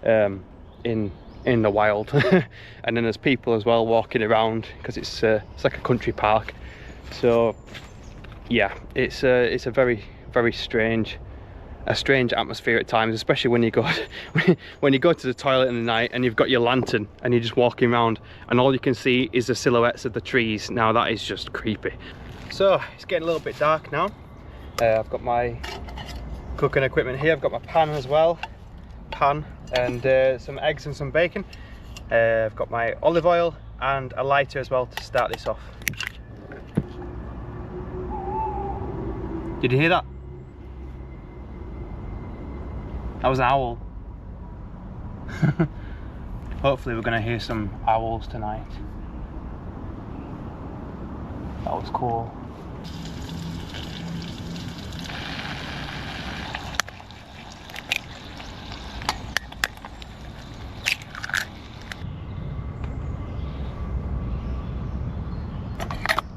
in the wild. And then there's people as well walking around, because it's like a country park. So yeah, it's a very strange atmosphere at times, especially when you go when you go to the toilet in the night and you've got your lantern and you're just walking around and all you can see is the silhouettes of the trees. Now that is just creepy. So it's getting a little bit dark now. I've got my cooking equipment here. I've got my pan as well, and some eggs and some bacon. I've got my olive oil and a lighter as well to start this off. Did you hear that? That was an owl. Hopefully we're going to hear some owls tonight. That was cool.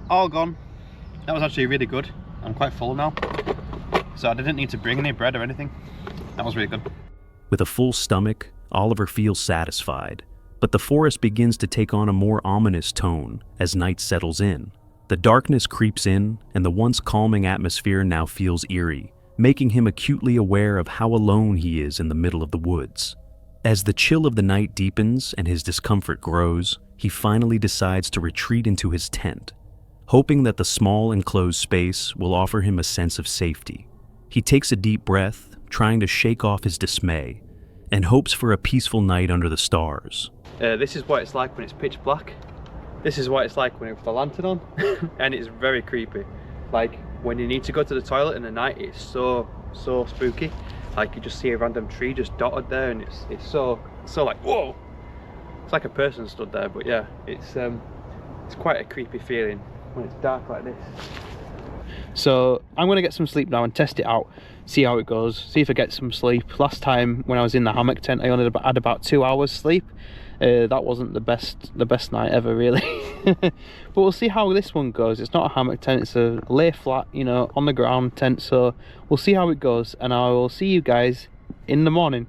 All gone. That was actually really good. I'm quite full now, so I didn't need to bring any bread or anything. That was really good. With a full stomach, Oliver feels satisfied, but the forest begins to take on a more ominous tone as night settles in. The darkness creeps in, and the once calming atmosphere now feels eerie, making him acutely aware of how alone he is in the middle of the woods. As the chill of the night deepens and his discomfort grows, he finally decides to retreat into his tent, hoping that the small enclosed space will offer him a sense of safety. He takes a deep breath, trying to shake off his dismay, and hopes for a peaceful night under the stars. This is what it's like when it's pitch black. This is what it's like when you have the lantern on, and it's very creepy. Like when you need to go to the toilet in the night, it's so spooky. Like you just see a random tree just dotted there, and it's so like, whoa! It's like a person stood there, but yeah, it's quite a creepy feeling when it's dark like this. So I'm gonna get some sleep now and test it out, see how it goes, see if I get some sleep. Last time when I was in the hammock tent, I only had about 2 hours sleep. That wasn't the best night ever, really. But we'll see how this one goes. It's not a hammock tent, it's a lay flat, you know, on the ground tent. So we'll see how it goes, and I will see you guys in the morning.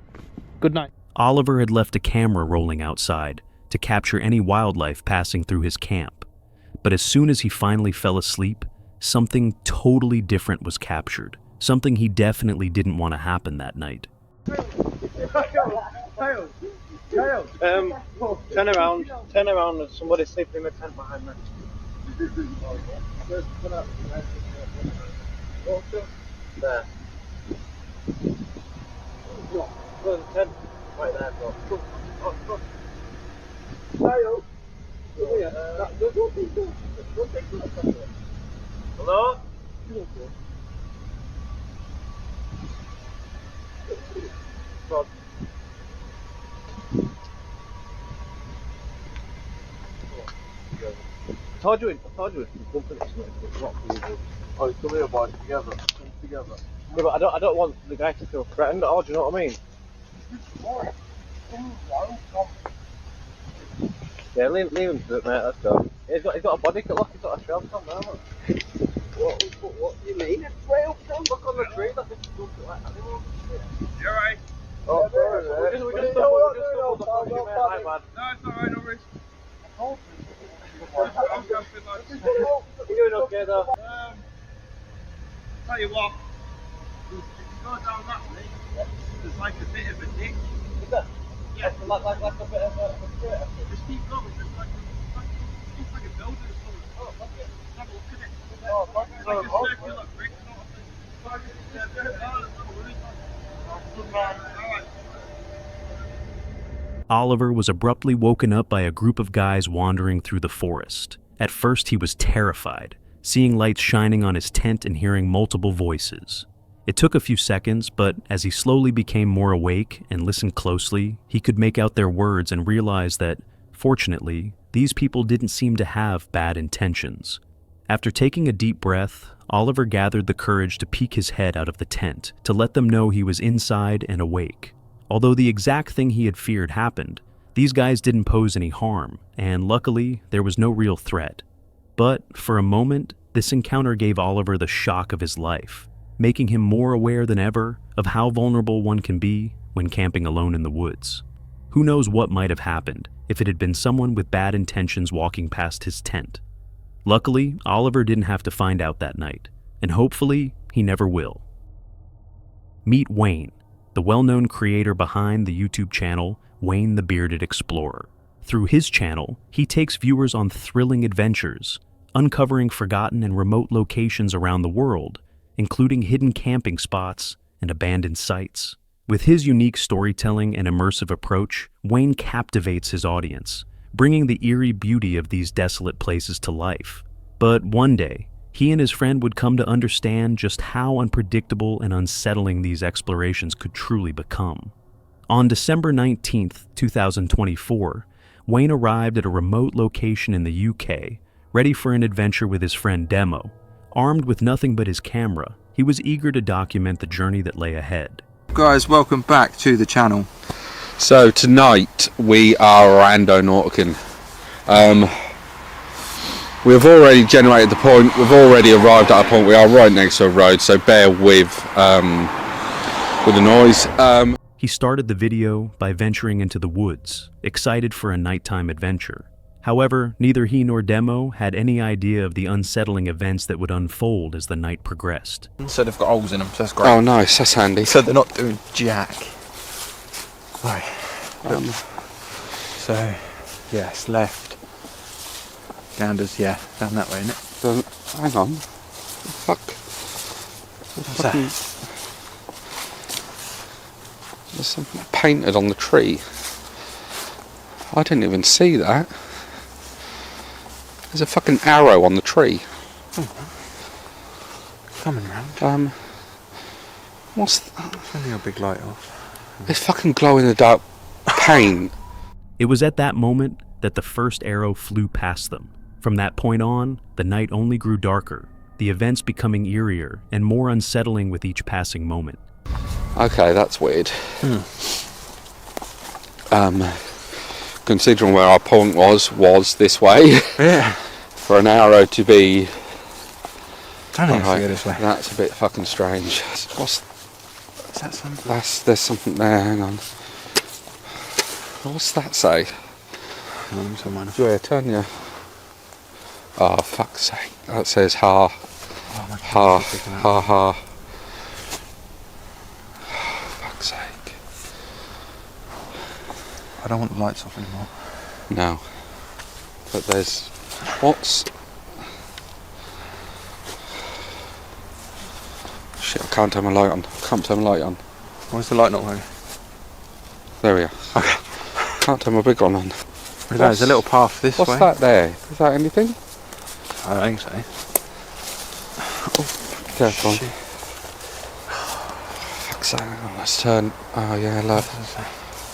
Good night. Oliver had left a camera rolling outside to capture any wildlife passing through his camp. But as soon as he finally fell asleep, something totally different was captured. Something he definitely didn't want to happen that night. Turn around, there's somebody sleeping in the tent behind me. There. No, the tent right there, bro. Hello? God. I told you it. Oh, it's come here, boys, together. Yeah, but I don't want the guy to feel threatened at all, do you know what I mean? Yeah, leave him to it, mate, let's go. He's got a body cut, look, he's got a trail cam there, man. What do you mean? A trail cam? Look on the tree, that's a good like animal. You're right. Oh, sorry, mate. We just stumbled across you, mate, hi, man. No, it's alright, no worries. You doing okay though? Tell you what, if you go down that lane, there's like a bit of a ditch. Is there? Yeah. Like a bit of a crater. Just keep going, there's like a building or something. Oh, thank you. Have a look at it. Oh, thank you. Like a circular brick sort of thing. Alright. Oliver was abruptly woken up by a group of guys wandering through the forest. At first, he was terrified, seeing lights shining on his tent and hearing multiple voices. It took a few seconds, but as he slowly became more awake and listened closely, he could make out their words and realize that, fortunately, these people didn't seem to have bad intentions. After taking a deep breath, Oliver gathered the courage to peek his head out of the tent to let them know he was inside and awake. Although the exact thing he had feared happened, these guys didn't pose any harm, and luckily, there was no real threat. But, for a moment, this encounter gave Oliver the shock of his life, making him more aware than ever of how vulnerable one can be when camping alone in the woods. Who knows what might have happened if it had been someone with bad intentions walking past his tent. Luckily, Oliver didn't have to find out that night, and hopefully, he never will. Meet Wayne, the well-known creator behind the YouTube channel Wayne the Bearded Explorer. Through his channel, he takes viewers on thrilling adventures, uncovering forgotten and remote locations around the world, including hidden camping spots and abandoned sites. With his unique storytelling and immersive approach, Wayne captivates his audience, bringing the eerie beauty of these desolate places to life. But one day, He and his friend would come to understand just how unpredictable and unsettling these explorations could truly become. On December 19th, 2024, Wayne arrived at a remote location in the UK, ready for an adventure with his friend Demo. Armed with nothing but his camera, he was eager to document the journey that lay ahead. Guys, welcome back to the channel. So tonight we are randonauticing. We've already generated the point, we've already arrived at a point, we are right next to a road, so bear with the noise. He started the video by venturing into the woods, excited for a nighttime adventure. However, neither he nor Demo had any idea of the unsettling events that would unfold as the night progressed. So they've got holes in them, so that's great. Oh nice, that's handy. So they're not doing jack. Right. So, yes, left. Ganders, yeah, down that way, isn't it? Hang on. Fuck. What's that? There's something painted on the tree. I didn't even see that. There's a fucking arrow on the tree. Coming round. What's that? Turn your big light off. It's fucking glow in the dark paint. It was at that moment that the first arrow flew past them. From that point on, the night only grew darker, the events becoming eerier and more unsettling with each passing moment. Okay, that's weird. Considering where our point was this way. Yeah. For an arrow to be... I don't know if to go this way. That's a bit fucking strange. What's... Is that something? There's something there, hang on. What's that say? Yeah, turn you. Oh, fuck's sake. That says ha. Ha. Ha ha. Fuck's sake. I don't want the lights off anymore. No. But there's... What's... Shit, I can't turn my light on. Why is the light not working? There we are. Okay. Can't turn my big one on. There's a little path this way. What's that there? Is that anything? I don't think so. Oh, careful. Shit. Fuck's sake, let's turn. Oh yeah, look.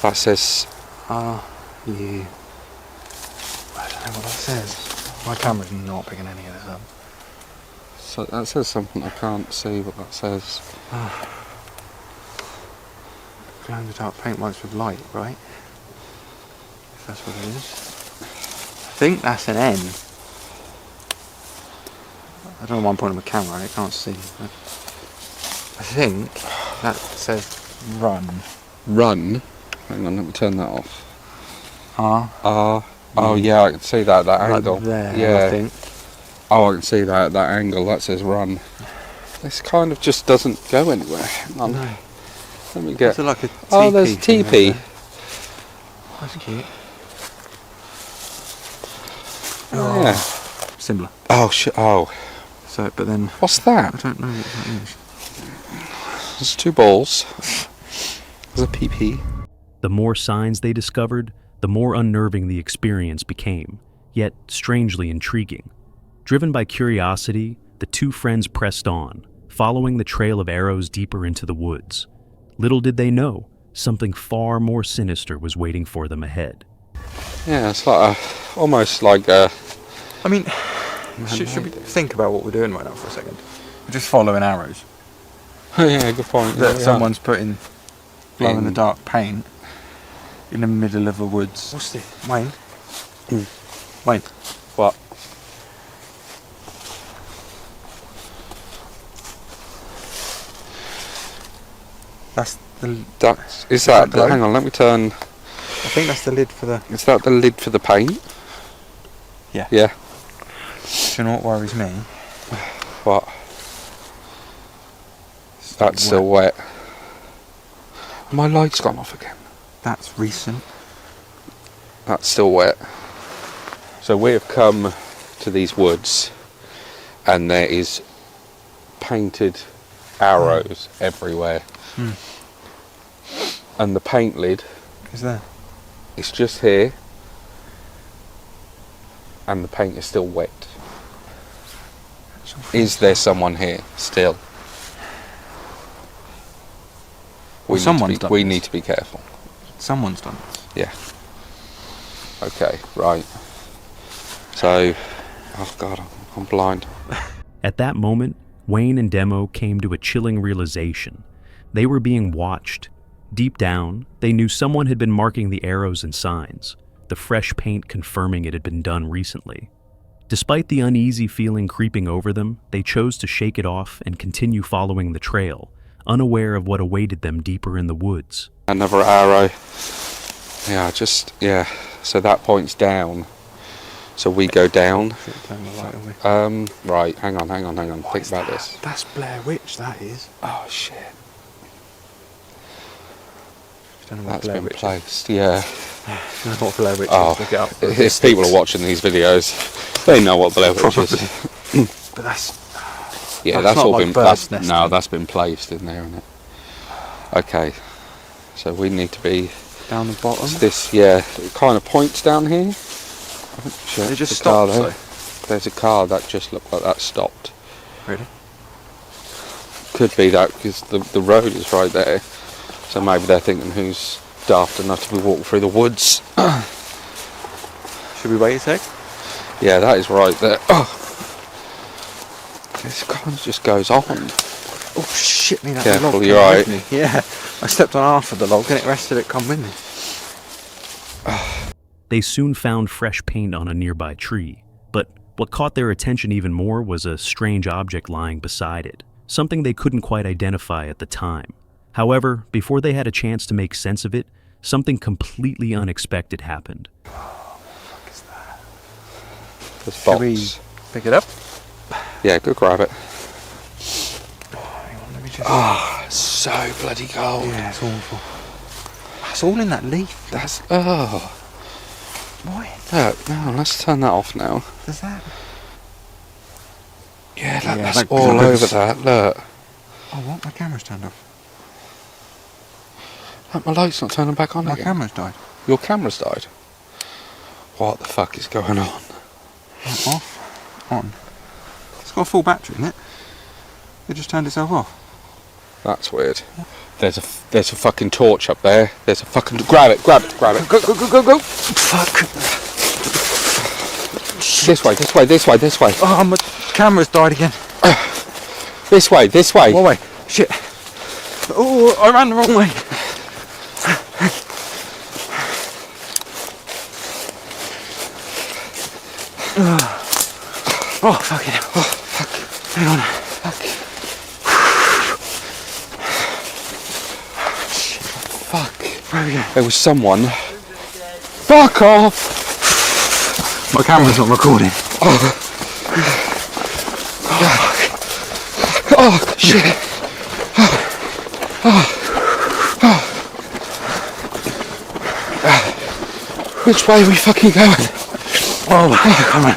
That says... I don't know what that says. My camera's not picking any of this up. So that says something, I can't see what that says. Glow in the dark paint works with light, right? If that's what it is. I think that's an N. I don't know why I'm pointing my camera, I can't see. I think that says run. Run? Hang on, let me turn that off. R. Oh yeah, I can see that Right angle. there, yeah. I think. Oh, I can see that angle, that says run. This kind of just doesn't go anywhere. Hang on. No. Let me get... Is it like a teepee? Oh, there's a teepee. That's cute. Oh, yeah. Similar. Oh shit, oh. So, but then... What's that? I don't know what that is. There's two balls. There's a PP. The more signs they discovered, the more unnerving the experience became, yet strangely intriguing. Driven by curiosity, the two friends pressed on, following the trail of arrows deeper into the woods. Little did they know, something far more sinister was waiting for them ahead. Yeah, it's like almost like a... I mean, should we think about what we're doing right now for a second? We're just following arrows. Yeah, good point. That someone's putting glow in the dark paint in the middle of the woods. What's this? Wayne? Wayne? What? Hang on, let me turn. I think that's the lid for the... Is that the lid for the paint? Yeah. Yeah. Do you know what worries me? What? That's still wet. My light's gone off again. That's recent. That's still wet. So we have come to these woods and there is painted arrows everywhere. And the paint lid is there. It's just here and the paint is still wet. Is there someone here still? We need to be careful. Someone's done it. Yeah. Okay, right. So, oh God, I'm blind. At that moment, Wayne and Demo came to a chilling realization. They were being watched. Deep down, they knew someone had been marking the arrows and signs, the fresh paint confirming it had been done recently. Despite the uneasy feeling creeping over them, they chose to shake it off and continue following the trail, unaware of what awaited them deeper in the woods. Another arrow. Yeah, so that points down. So we go down. Right, hang on. Think about this. That's Blair Witch, that is. Oh shit. Don't know what That's Blair been Witch placed, yeah. Is. Don't know what Blair Witch is. Look it up. If people are watching these videos, they know what Blair Witch is. But that's... Yeah, that's all like been... that's been placed in there, isn't it? Okay. So we need to be... Down the bottom? This, yeah. It kind of points down here. It just stopped, though. There's a car that just looked like that stopped. Really? Could be that, because the road is right there. So maybe they're thinking, who's daft enough to be walking through the woods? Should we wait a sec? Yeah, that is right there. Oh. This kind of just goes on. Oh shit me, that Careful, log you're came right. with me. Yeah, I stepped on half of the log and it rested it come with me. They soon found fresh paint on a nearby tree, but what caught their attention even more was a strange object lying beside it, something they couldn't quite identify at the time. However, before they had a chance to make sense of it, something completely unexpected happened. What the fuck is that? This Should we pick it up? Yeah, go grab it. Hang on, let me just... Oh, it's so bloody cold. Yeah, it's awful. It's all in that leaf. That's... Oh. Why? Look, no, let's turn that off now. Does that... Yeah, Yeah, that's like all bugs. over that, look. Oh, what? My camera's turned off. Look, my light's not turning back on My again. camera's died. Your camera's died? What the fuck is going on? Off. On. It's got a full battery in it. It just turned itself off. That's weird. There's a fucking torch up there. There's a fucking... Grab it. Go. Fuck. This way. Oh, my camera's died again. This way. What way? Shit. Oh, I ran the wrong way. Oh, fucking hell. Oh, fuck. Hang on. Fuck. Where are we going? There was someone. Fuck off! My camera's not recording. Oh, shit. Which way are we fucking going? Oh, come on.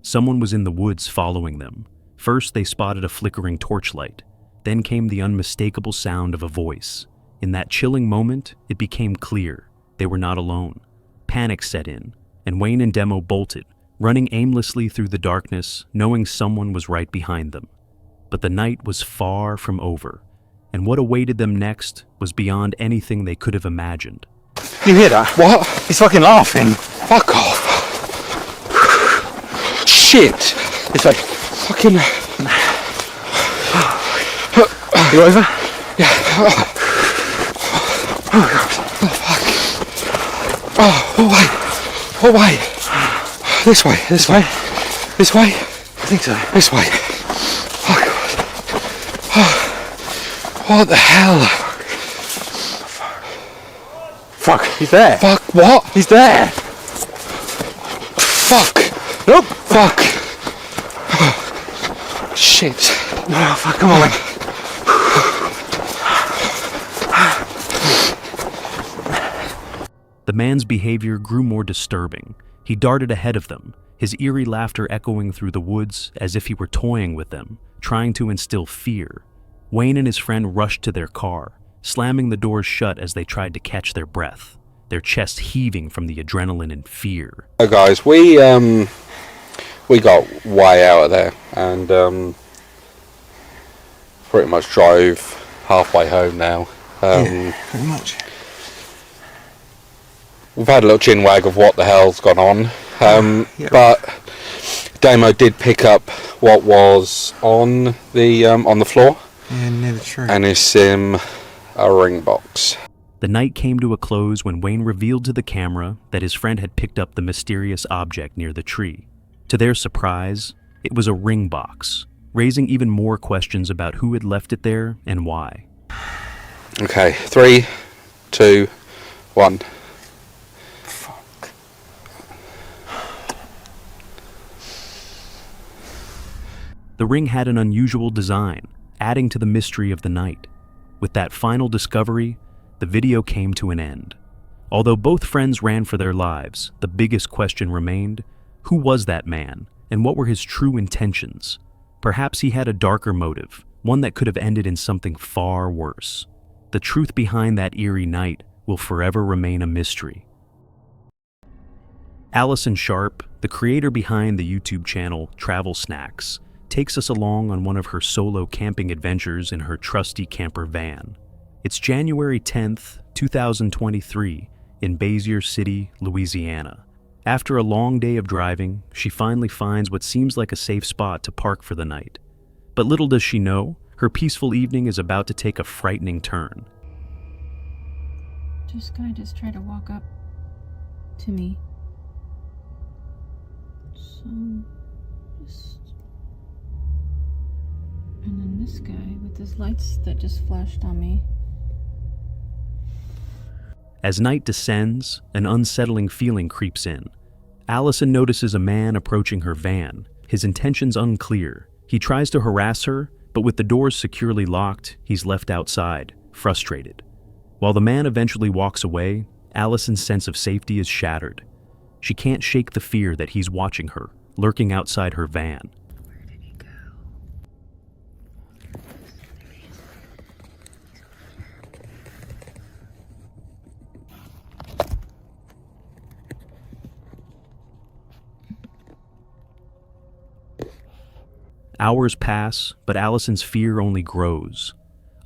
Someone was in the woods following them. First, they spotted a flickering torchlight. Then came the unmistakable sound of a voice. In that chilling moment, it became clear they were not alone. Panic set in, and Wayne and Demo bolted, running aimlessly through the darkness, knowing someone was right behind them. But the night was far from over, and what awaited them next was beyond anything they could have imagined. You hear that? What? He's fucking laughing. Fuck off. Shit. It's like... Fucking... You over? Yeah. Oh, God. Oh, what way? This way. I think so. This way. Oh, God. What the hell? Fuck, he's there. Fuck, what? He's there. Fuck. Nope. Fuck. Shit. Oh, fuck, come on, mate. The man's behavior grew more disturbing. He darted ahead of them, his eerie laughter echoing through the woods as if he were toying with them, trying to instill fear. Wayne and his friend rushed to their car, slamming the doors shut as they tried to catch their breath, their chests heaving from the adrenaline and fear. So guys, we got way out of there and pretty much drove halfway home now. Yeah, pretty much. We've had a little chin wag of what the hell's gone on, Yeah. but Damo did pick up what was on the floor, Yeah, near the tree. and it's a ring box. The night came to a close when Wayne revealed to the camera that his friend had picked up the mysterious object near the tree. To their surprise, it was a ring box, raising even more questions about who had left it there and why. Okay, 3, 2, 1. Fuck. The ring had an unusual design, adding to the mystery of the night. With that final discovery, the video came to an end. Although both friends ran for their lives, the biggest question remained: who was that man, and what were his true intentions? Perhaps he had a darker motive, one that could have ended in something far worse. The truth behind that eerie night will forever remain a mystery. Allison Sharp, the creator behind the YouTube channel Travel Snacks, takes us along on one of her solo camping adventures in her trusty camper van. It's January 10th, 2023, in Bossier City, Louisiana. After a long day of driving, she finally finds what seems like a safe spot to park for the night. But little does she know, her peaceful evening is about to take a frightening turn. This guy just tried to walk up to me. So, just... And then this guy with his lights that just flashed on me. As night descends, an unsettling feeling creeps in. Allison notices a man approaching her van, his intentions unclear. He tries to harass her, but with the doors securely locked, he's left outside, frustrated. While the man eventually walks away, Allison's sense of safety is shattered. She can't shake the fear that he's watching her, lurking outside her van. Where did he go? Hours pass, but Allison's fear only grows.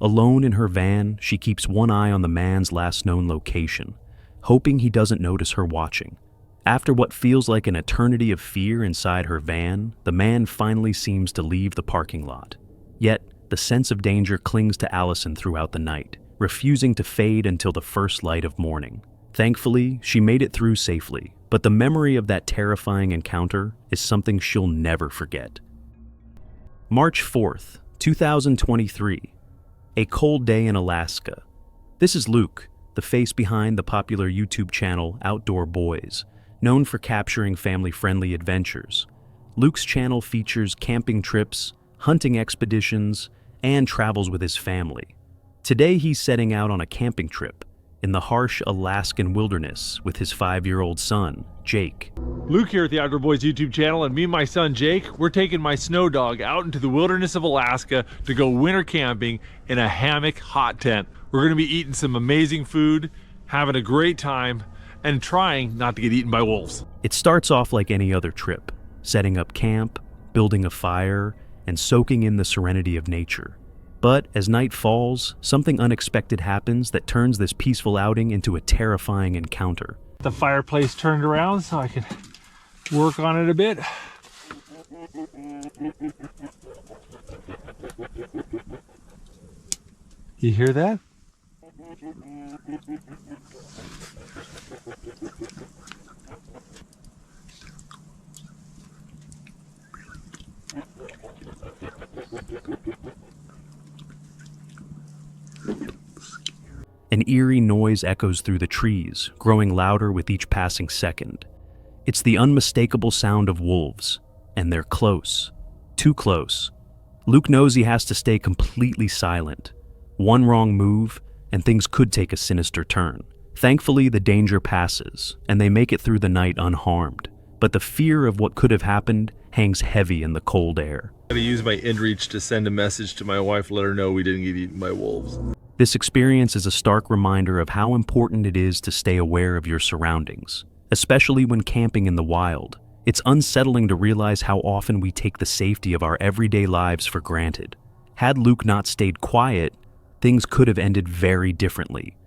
Alone in her van, she keeps one eye on the man's last known location, hoping he doesn't notice her watching. After what feels like an eternity of fear inside her van, the man finally seems to leave the parking lot. Yet, the sense of danger clings to Allison throughout the night, refusing to fade until the first light of morning. Thankfully, she made it through safely, but the memory of that terrifying encounter is something she'll never forget. March 4th, 2023. A cold day in Alaska. This is Luke, the face behind the popular YouTube channel Outdoor Boys, known for capturing family-friendly adventures. Luke's channel features camping trips, hunting expeditions, and travels with his family. Today he's setting out on a camping trip in the harsh Alaskan wilderness with his 5-year-old son, Jake. Luke here at the Outdoor Boys YouTube channel, and me and my son Jake, we're taking my snow dog out into the wilderness of Alaska to go winter camping in a hammock hot tent. We're gonna be eating some amazing food, having a great time, and trying not to get eaten by wolves. It starts off like any other trip, setting up camp, building a fire, and soaking in the serenity of nature. But as night falls, something unexpected happens that turns this peaceful outing into a terrifying encounter. The fireplace turned around so I can work on it a bit. You hear that? An eerie noise echoes through the trees, growing louder with each passing second. It's the unmistakable sound of wolves, and they're close. Too close. Luke knows he has to stay completely silent. One wrong move, and things could take a sinister turn. Thankfully, the danger passes, and they make it through the night unharmed. But the fear of what could have happened hangs heavy in the cold air. I'm gonna use my inReach to send a message to my wife, let her know we didn't get eaten by wolves. This experience is a stark reminder of how important it is to stay aware of your surroundings, especially when camping in the wild. It's unsettling to realize how often we take the safety of our everyday lives for granted. Had Luke not stayed quiet, things could have ended very differently.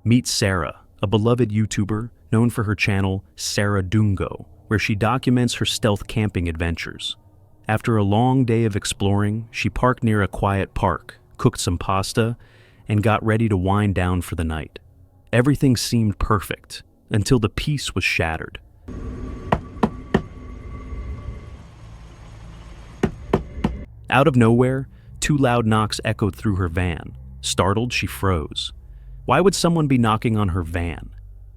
Meet Sarah, a beloved YouTuber known for her channel Sarah Dungo, where she documents her stealth camping adventures. After a long day of exploring, she parked near a quiet park, cooked some pasta, and got ready to wind down for the night. Everything seemed perfect until the peace was shattered. Out of nowhere, 2 loud knocks echoed through her van. Startled, she froze. Why would someone be knocking on her van?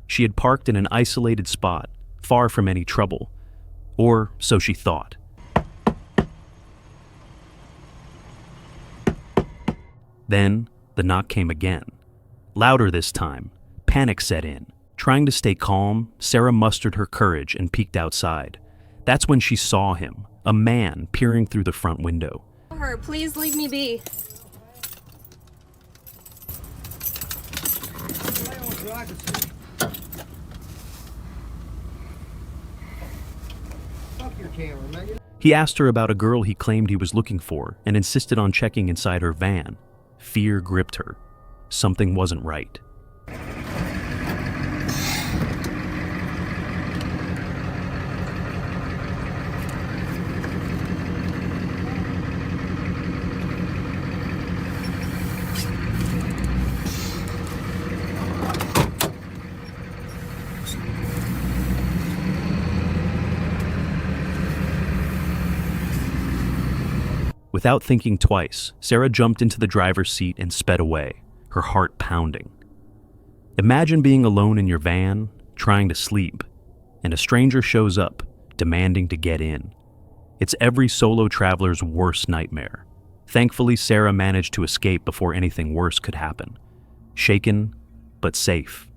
She had parked in an isolated spot, far from any trouble. Or so she thought. Then, the knock came again. Louder this time. Panic set in. Trying to stay calm, Sarah mustered her courage and peeked outside. That's when she saw him, a man peering through the front window. Please leave me be. He asked her about a girl he claimed he was looking for and insisted on checking inside her van. Fear gripped her. Something wasn't right. Without thinking twice, Sarah jumped into the driver's seat and sped away, her heart pounding. Imagine being alone in your van, trying to sleep, and a stranger shows up, demanding to get in. It's every solo traveler's worst nightmare. Thankfully, Sarah managed to escape before anything worse could happen. Shaken, but safe.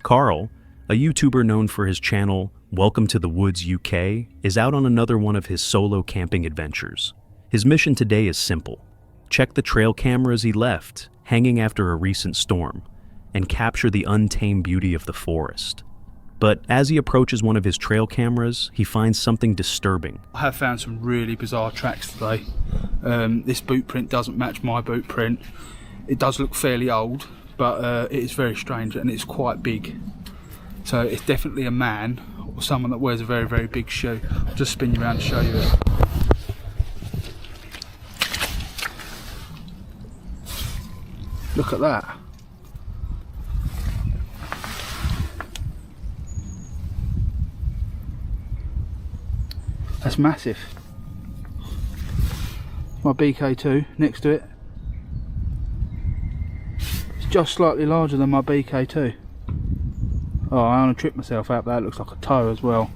Carl, a YouTuber known for his channel Welcome to the Woods UK, is out on another one of his solo camping adventures. His mission today is simple. Check the trail cameras he left, hanging after a recent storm, and capture the untamed beauty of the forest. But as he approaches one of his trail cameras, he finds something disturbing. I have found some really bizarre tracks today. This boot print doesn't match my boot print. It does look fairly old, but it is very strange and it's quite big. So it's definitely a man or someone that wears a very, very big shoe. I'll just spin you around to show you it. Look at that. That's massive. My BK2 next to it. It's just slightly larger than my BK2. Oh, I want to trip myself out, but that looks like a toe as well.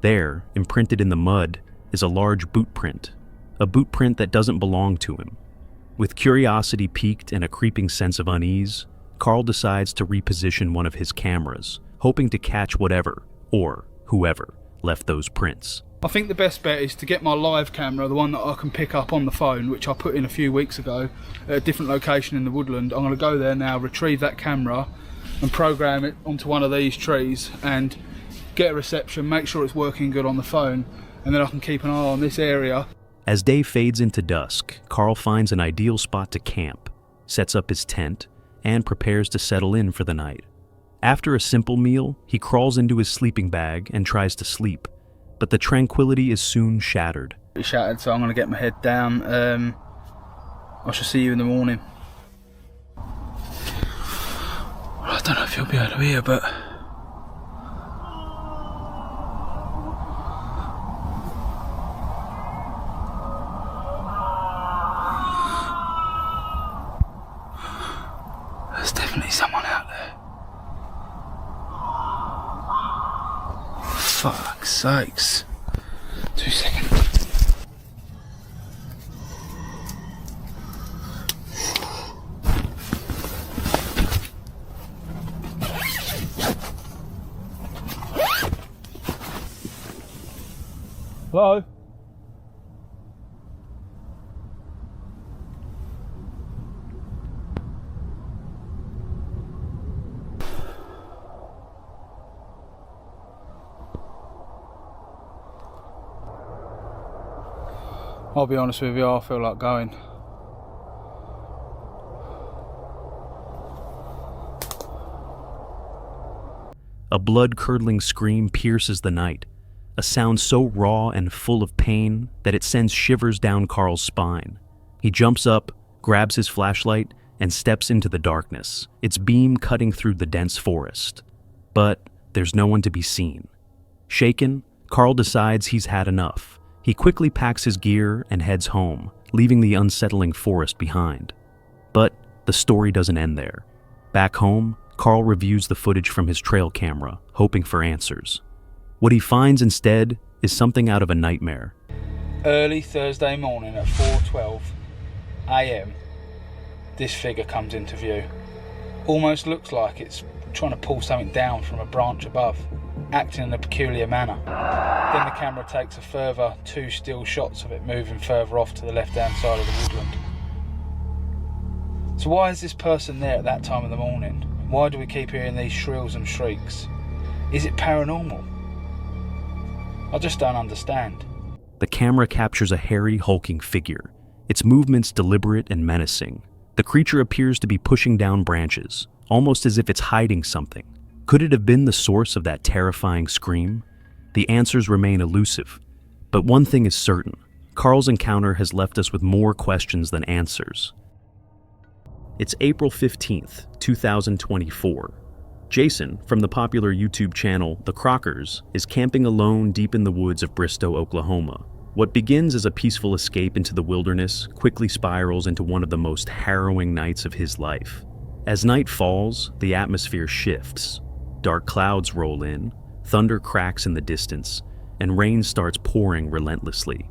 There, imprinted in the mud, is a large boot print. A boot print that doesn't belong to him. With curiosity piqued and a creeping sense of unease, Carl decides to reposition one of his cameras, hoping to catch whatever, or whoever, left those prints. I think the best bet is to get my live camera, the one that I can pick up on the phone, which I put in a few weeks ago at a different location in the woodland. I'm going to go there now, retrieve that camera and program it onto one of these trees and get a reception, make sure it's working good on the phone, and then I can keep an eye on this area. As day fades into dusk, Carl finds an ideal spot to camp, sets up his tent, and prepares to settle in for the night. After a simple meal, he crawls into his sleeping bag and tries to sleep, but the tranquility is soon shattered. It's shattered, so I'm going to get my head down. I shall see you in the morning. I don't know if you'll be able to hear, but there's definitely someone out there. Fuck's sakes. 2 seconds. Hello? I'll be honest with you, I feel like going. A blood-curdling scream pierces the night, a sound so raw and full of pain that it sends shivers down Carl's spine. He jumps up, grabs his flashlight, and steps into the darkness, its beam cutting through the dense forest. But there's no one to be seen. Shaken, Carl decides he's had enough. He quickly packs his gear and heads home, leaving the unsettling forest behind. But the story doesn't end there. Back home, Carl reviews the footage from his trail camera, hoping for answers. What he finds instead is something out of a nightmare. Early Thursday morning at 4:12 a.m, this figure comes into view. Almost looks like it's trying to pull something down from a branch above, acting in a peculiar manner. Then the camera takes a further 2 still shots of it moving further off to the left-hand side of the woodland. So why is this person there at that time of the morning? Why do we keep hearing these shrills and shrieks? Is it paranormal? I just don't understand. The camera captures a hairy, hulking figure, its movements deliberate and menacing. The creature appears to be pushing down branches, almost as if it's hiding something. Could it have been the source of that terrifying scream? The answers remain elusive. But one thing is certain, Carl's encounter has left us with more questions than answers. It's April 15th, 2024. Jason, from the popular YouTube channel The Crockers, is camping alone deep in the woods of Bristow, Oklahoma. What begins as a peaceful escape into the wilderness quickly spirals into one of the most harrowing nights of his life. As night falls, the atmosphere shifts. Dark clouds roll in, thunder cracks in the distance, and rain starts pouring relentlessly.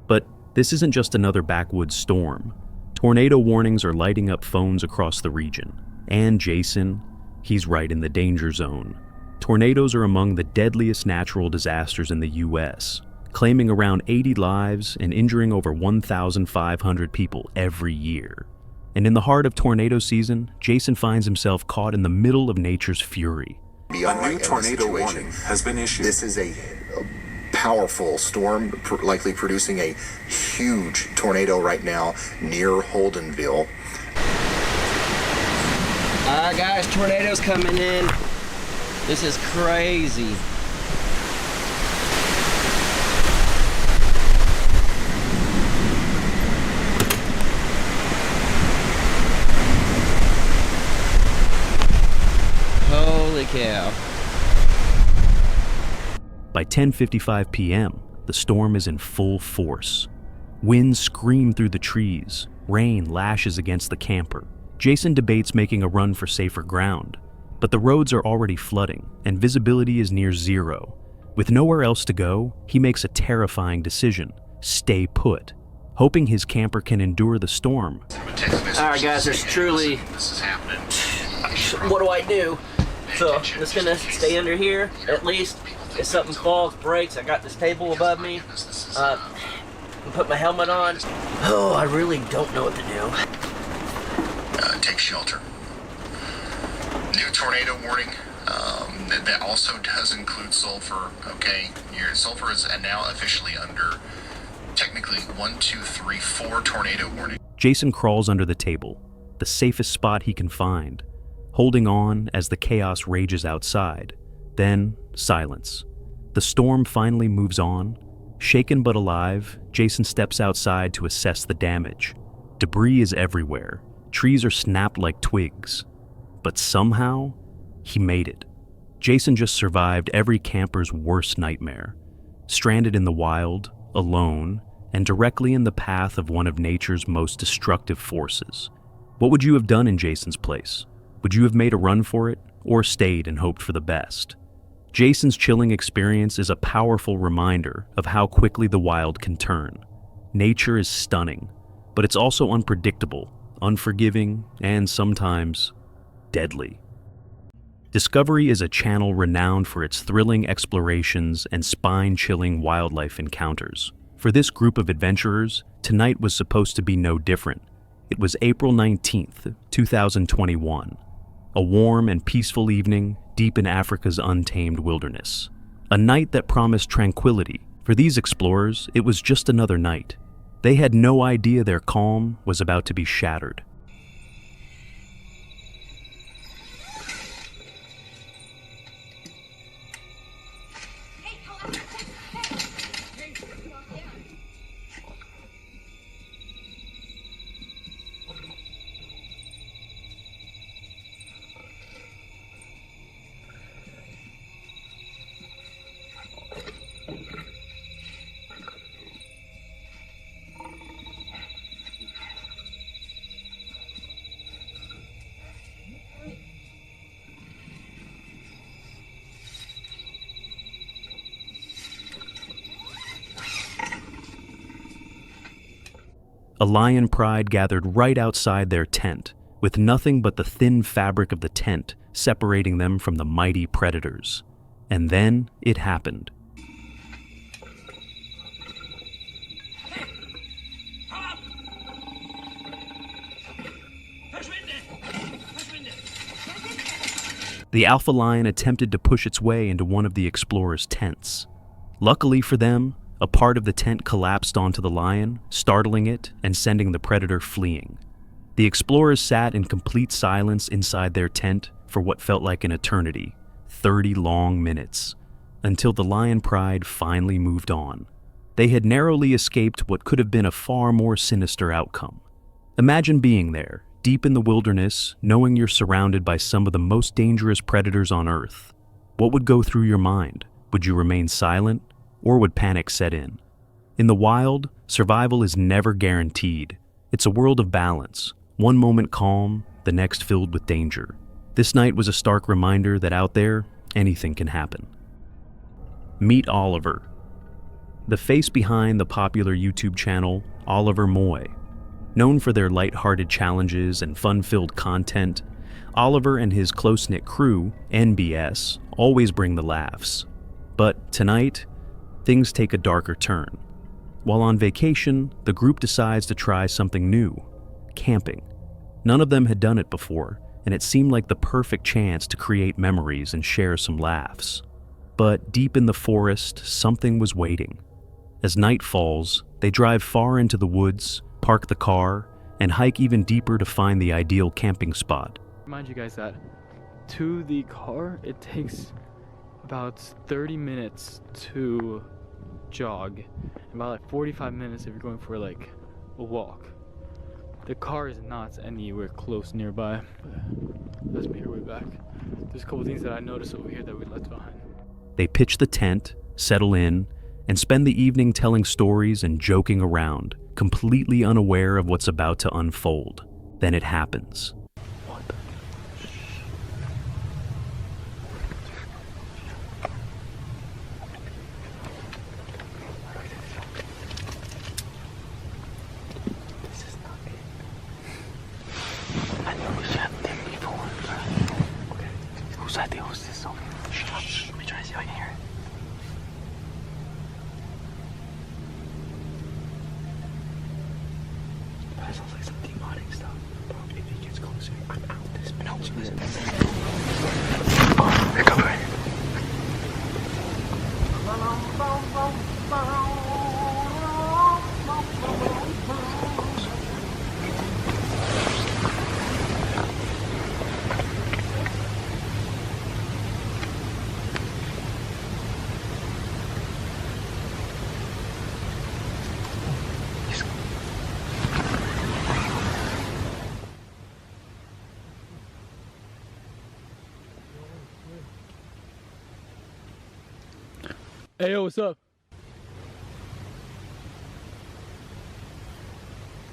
But this isn't just another backwoods storm. Tornado warnings are lighting up phones across the region. And Jason, he's right in the danger zone. Tornadoes are among the deadliest natural disasters in the U.S., claiming around 80 lives and injuring over 1,500 people every year. And in the heart of tornado season, Jason finds himself caught in the middle of nature's fury. A new tornado warning has been issued. This is a powerful storm, likely producing a huge tornado right now near Holdenville. Guys, tornadoes coming in. This is crazy. Holy cow. By 10:55 p.m., the storm is in full force. Winds scream through the trees, rain lashes against the camper. Jason debates making a run for safer ground, but the roads are already flooding and visibility is near zero. With nowhere else to go, he makes a terrifying decision: stay put, hoping his camper can endure the storm. Alright guys, there's truly... What do I do? So, I'm just gonna stay under here, at least. If something falls, breaks, I got this table above me. Put my helmet on. Oh, I really don't know what to do. Take shelter. New tornado warning. That also does include sulfur. Okay, your sulfur is now officially under technically 1, 2, 3, 4 tornado warning. Jason crawls under the table, the safest spot he can find, holding on as the chaos rages outside. Then, silence. The storm finally moves on. Shaken but alive, Jason steps outside to assess the damage. Debris is everywhere. Trees are snapped like twigs. But somehow, he made it. Jason just survived every camper's worst nightmare. Stranded in the wild, alone, and directly in the path of one of nature's most destructive forces. What would you have done in Jason's place? Would you have made a run for it, or stayed and hoped for the best? Jason's chilling experience is a powerful reminder of how quickly the wild can turn. Nature is stunning, but it's also unpredictable, unforgiving, and sometimes deadly. Discovery is a channel renowned for its thrilling explorations and spine-chilling wildlife encounters. For this group of adventurers, tonight was supposed to be no different. It was April 19th, 2021. A warm and peaceful evening deep in Africa's untamed wilderness. A night that promised tranquility. For these explorers, it was just another night. They had no idea their calm was about to be shattered. A lion pride gathered right outside their tent, with nothing but the thin fabric of the tent separating them from the mighty predators. And then it happened. The alpha lion attempted to push its way into one of the explorers' tents. Luckily for them, a part of the tent collapsed onto the lion, startling it and sending the predator fleeing. The explorers sat in complete silence inside their tent for what felt like an eternity, 30 long minutes, until the lion pride finally moved on. They had narrowly escaped what could have been a far more sinister outcome. Imagine being there, deep in the wilderness, knowing you're surrounded by some of the most dangerous predators on Earth. What would go through your mind? Would you remain silent? Or would panic set in? In the wild, survival is never guaranteed. It's a world of balance, one moment calm, the next filled with danger. This night was a stark reminder that out there, anything can happen. Meet Oliver, the face behind the popular YouTube channel Oliver Moy. Known for their light-hearted challenges and fun-filled content, Oliver and his close-knit crew, NBS, always bring the laughs. But tonight, things take a darker turn. While on vacation, the group decides to try something new, camping. None of them had done it before, and it seemed like the perfect chance to create memories and share some laughs. But deep in the forest, something was waiting. As night falls, they drive far into the woods, park the car, and hike even deeper to find the ideal camping spot. Remind you guys that to the car, it takes about 30 minutes to jog, about like 45 minutes if you're going for like a walk. The car is not anywhere close nearby, but let's make our way back. There's a couple things that I noticed over here that we left behind. They pitch the tent, settle in, and spend the evening telling stories and joking around, completely unaware of what's about to unfold. Then it happens. Let me try to see if I can hear it. That sounds like some demonic stuff. Bro, if he gets closer, I'm out this. No, listen. Oh, they're coming. Hey, yo, what's up?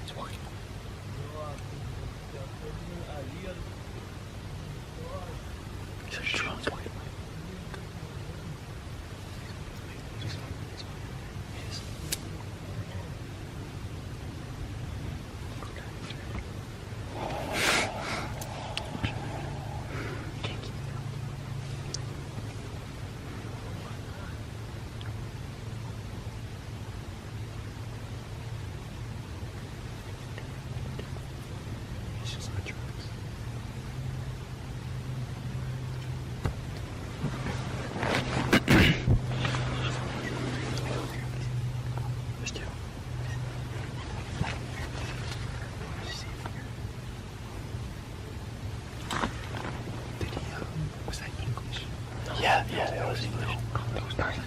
It's walking. He's like drunk. Yeah, it was English. Those nice.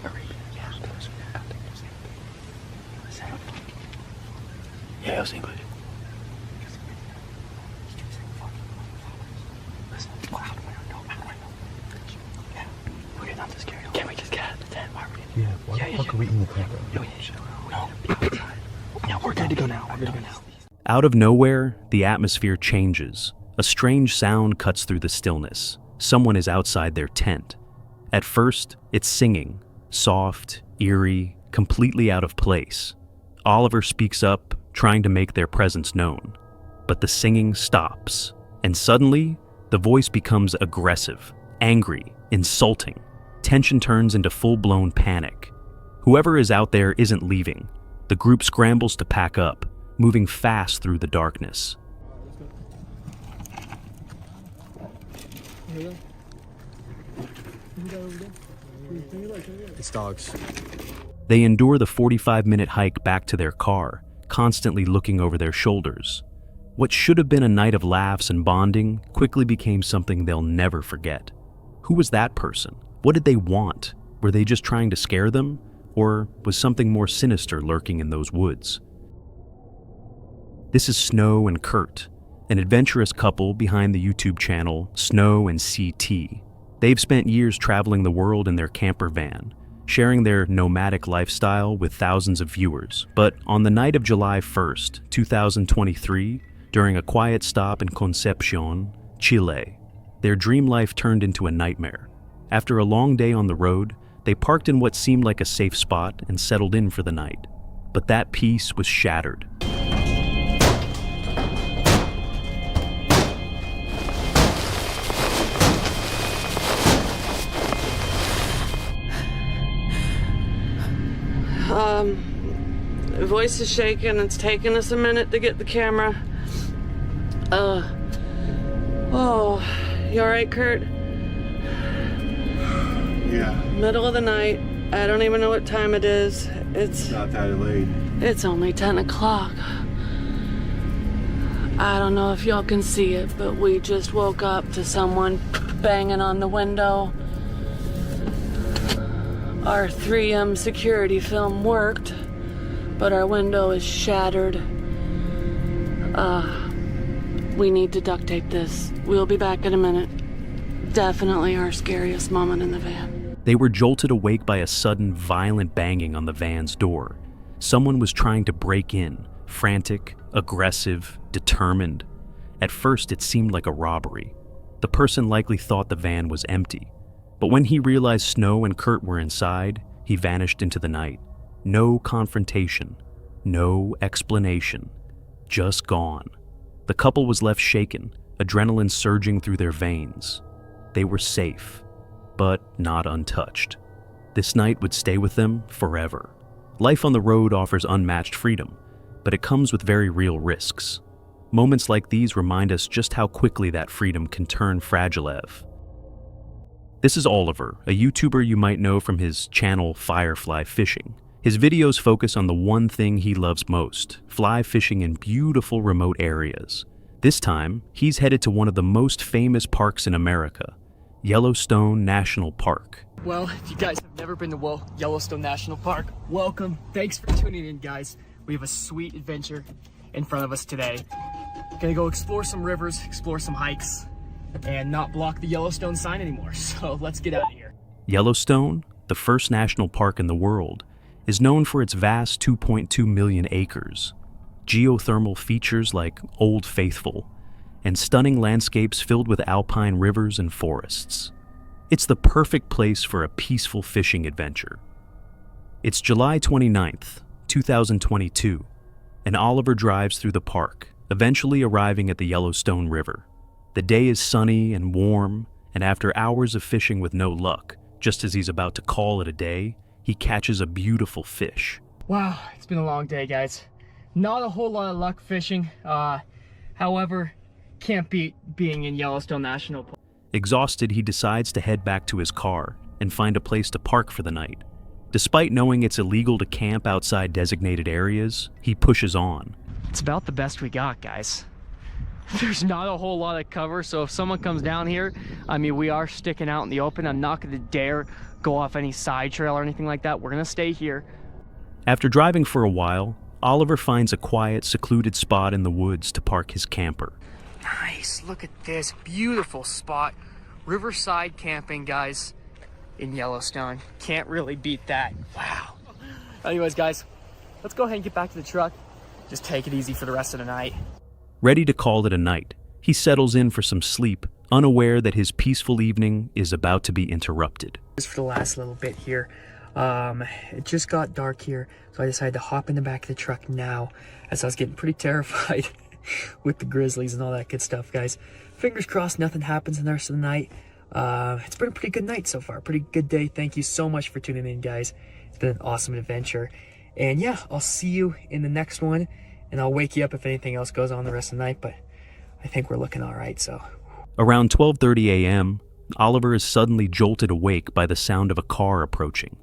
Yeah, it was English. Listen, okay, not to scare you. Can we just get out of the tent? Yeah, why the fuck are we in the tent? No, yeah, we're good to go now. Out of nowhere, the atmosphere changes. A strange sound cuts through the stillness. Someone is outside their tent. At first, it's singing, soft, eerie, completely out of place. Oliver speaks up, trying to make their presence known. But the singing stops, and suddenly, the voice becomes aggressive, angry, insulting. Tension turns into full-blown panic. Whoever is out there isn't leaving. The group scrambles to pack up, moving fast through the darkness. It's dogs. They endure the 45-minute hike back to their car, constantly looking over their shoulders. What should have been a night of laughs and bonding quickly became something they'll never forget. Who was that person? What did they want? Were they just trying to scare them? Or was something more sinister lurking in those woods? This is Snow and Kurt, an adventurous couple behind the YouTube channel Snow and CT. They've spent years traveling the world in their camper van, sharing their nomadic lifestyle with thousands of viewers. But on the night of July 1st, 2023, during a quiet stop in Concepcion, Chile, their dream life turned into a nightmare. After a long day on the road, they parked in what seemed like a safe spot and settled in for the night. But that peace was shattered. The voice is shaking. It's taken us a minute to get the camera. Oh, you all right, Kurt? Yeah. Middle of the night. I don't even know what time it is. It's not that late. It's only 10 o'clock. I don't know if y'all can see it, but we just woke up to someone banging on the window. Our 3M security film worked, but our window is shattered. We need to duct tape this. We'll be back in a minute. Definitely our scariest moment in the van. They were jolted awake by a sudden, violent banging on the van's door. Someone was trying to break in, frantic, aggressive, determined. At first, it seemed like a robbery. The person likely thought the van was empty. But when he realized Snow and Kurt were inside, he vanished into the night. No confrontation, no explanation, just gone. The couple was left shaken, adrenaline surging through their veins. They were safe, but not untouched. This night would stay with them forever. Life on the road offers unmatched freedom, but it comes with very real risks. Moments like these remind us just how quickly that freedom can turn fragile. This is Oliver, a YouTuber you might know from his channel Firefly Fishing. His videos focus on the one thing he loves most, fly fishing in beautiful remote areas. This time, he's headed to one of the most famous parks in America, Yellowstone National Park. Well, if you guys have never been to Yellowstone National Park, welcome. Thanks for tuning in, guys. We have a sweet adventure in front of us today. Gonna go explore some rivers, explore some hikes, and not block the Yellowstone sign anymore. So let's get out of here. Yellowstone, the first national park in the world, is known for its vast 2.2 million acres, geothermal features like Old Faithful, and stunning landscapes filled with alpine rivers and forests. It's the perfect place for a peaceful fishing adventure. It's July 29th, 2022, and Oliver drives through the park, eventually arriving at the Yellowstone River. The day is sunny and warm, and after hours of fishing with no luck, just as he's about to call it a day, he catches a beautiful fish. Wow, it's been a long day, guys. Not a whole lot of luck fishing. However, can't beat being in Yellowstone National Park. Exhausted, he decides to head back to his car and find a place to park for the night. Despite knowing it's illegal to camp outside designated areas, he pushes on. It's about the best we got, guys. there's not a whole lot of cover, so if someone comes down here, I mean, we are sticking out in the open. I'm not going to dare go off any side trail or anything like that. We're going to stay here. After driving for a while, Oliver finds a quiet, secluded spot in the woods to park his camper. Nice, look at this beautiful spot. Riverside camping, guys, in Yellowstone. Can't really beat that. Wow. Anyways, guys, let's go ahead and get back to the truck. Just take it easy for the rest of the night. Ready to call it a night, he settles in for some sleep, unaware that his peaceful evening is about to be interrupted. Just for the last little bit here. It just got dark here, so I decided to hop in the back of the truck now, as I was getting pretty terrified with the grizzlies and all that good stuff, guys. Fingers crossed nothing happens in the rest of the night. It's been a pretty good night so far, pretty good day. Thank you so much for tuning in, guys. It's been an awesome adventure. And yeah, I'll see you in the next one, and I'll wake you up if anything else goes on the rest of the night, but I think we're looking all right, so. Around 12:30 a.m., Oliver is suddenly jolted awake by the sound of a car approaching.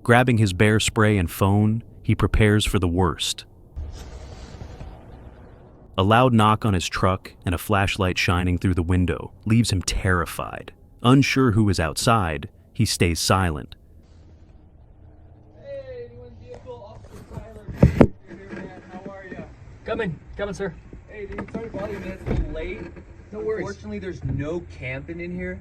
Grabbing his bear spray and phone, he prepares for the worst. A loud knock on his truck and a flashlight shining through the window leaves him terrified. Unsure who is outside, he stays silent. Coming, sir. Hey, dude, sorry to bother you, man. It's a little late. No worries. Unfortunately, there's no camping in here.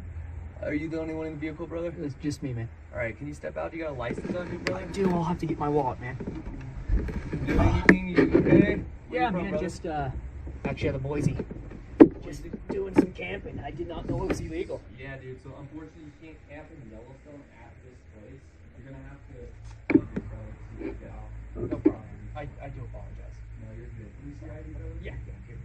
Are you the only one in the vehicle, brother? It's just me, man. All right, can you step out? You got a license on you, brother? I do. I'll have to get my wallet, man. You doing anything? You okay? Yeah, from, man. brother? Just actually out of Boise. Just doing some camping. I did not know it was illegal. Yeah, dude. So unfortunately, you can't camp in Yellowstone at this place. You're gonna have to. No problem. I do apologize. No, you're good. Can you see ID, brother? Yeah, here.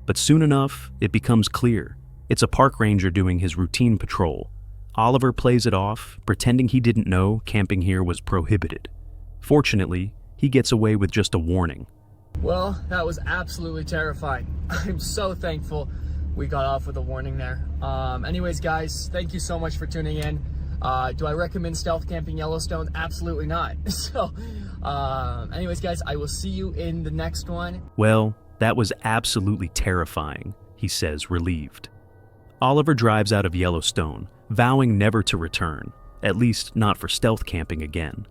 But soon enough, it becomes clear. It's a park ranger doing his routine patrol. Oliver plays it off, pretending he didn't know camping here was prohibited. Fortunately, he gets away with just a warning. Well, that was absolutely terrifying. I'm so thankful we got off with a warning there. Anyways, guys, thank you so much for tuning in. Do I recommend stealth camping Yellowstone? Absolutely not. So, anyways, guys, I will see you in the next one. Well, that was absolutely terrifying, he says, relieved. Oliver drives out of Yellowstone, vowing never to return, at least not for stealth camping again.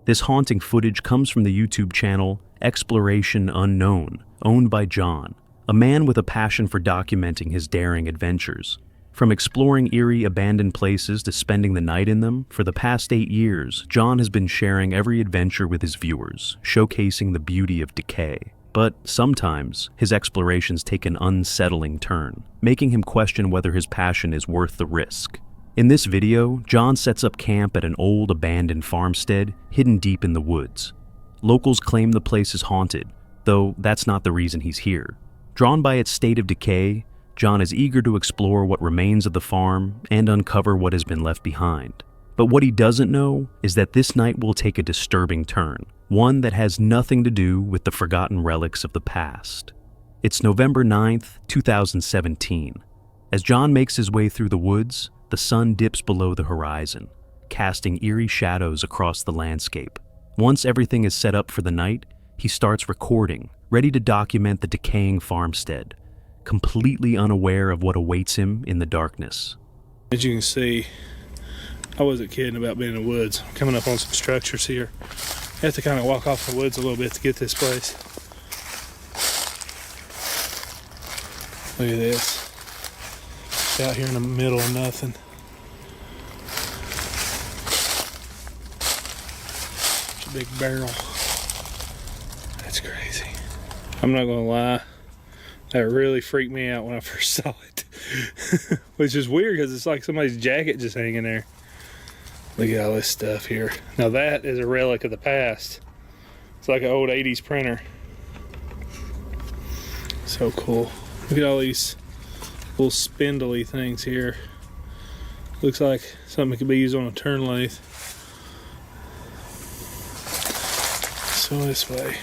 This haunting footage comes from the YouTube channel Exploration Unknown, owned by John, a man with a passion for documenting his daring adventures. From exploring eerie abandoned places to spending the night in them, for the past 8 years, John has been sharing every adventure with his viewers, showcasing the beauty of decay. But sometimes, his explorations take an unsettling turn, making him question whether his passion is worth the risk. In this video, John sets up camp at an old abandoned farmstead hidden deep in the woods. Locals claim the place is haunted, though that's not the reason he's here. Drawn by its state of decay, John is eager to explore what remains of the farm and uncover what has been left behind. But what he doesn't know is that this night will take a disturbing turn, one that has nothing to do with the forgotten relics of the past. It's November 9th, 2017. As John makes his way through the woods, the sun dips below the horizon, casting eerie shadows across the landscape. Once everything is set up for the night, he starts recording, ready to document the decaying farmstead, completely unaware of what awaits him in the darkness. As you can see, I wasn't kidding about being in the woods. I'm coming up on some structures here. I have to kind of walk off the woods a little bit to get this place. Look at this. It's out here in the middle of nothing. It's a big barrel. That's crazy. I'm not gonna lie, that really freaked me out when I first saw it. Which is weird because it's like somebody's jacket just hanging there. Look at all this stuff here. Now that is a relic of the past. It's like an old 80s printer. So cool. Look at all these little spindly things here. Looks like something that could be used on a turn lathe. So this way.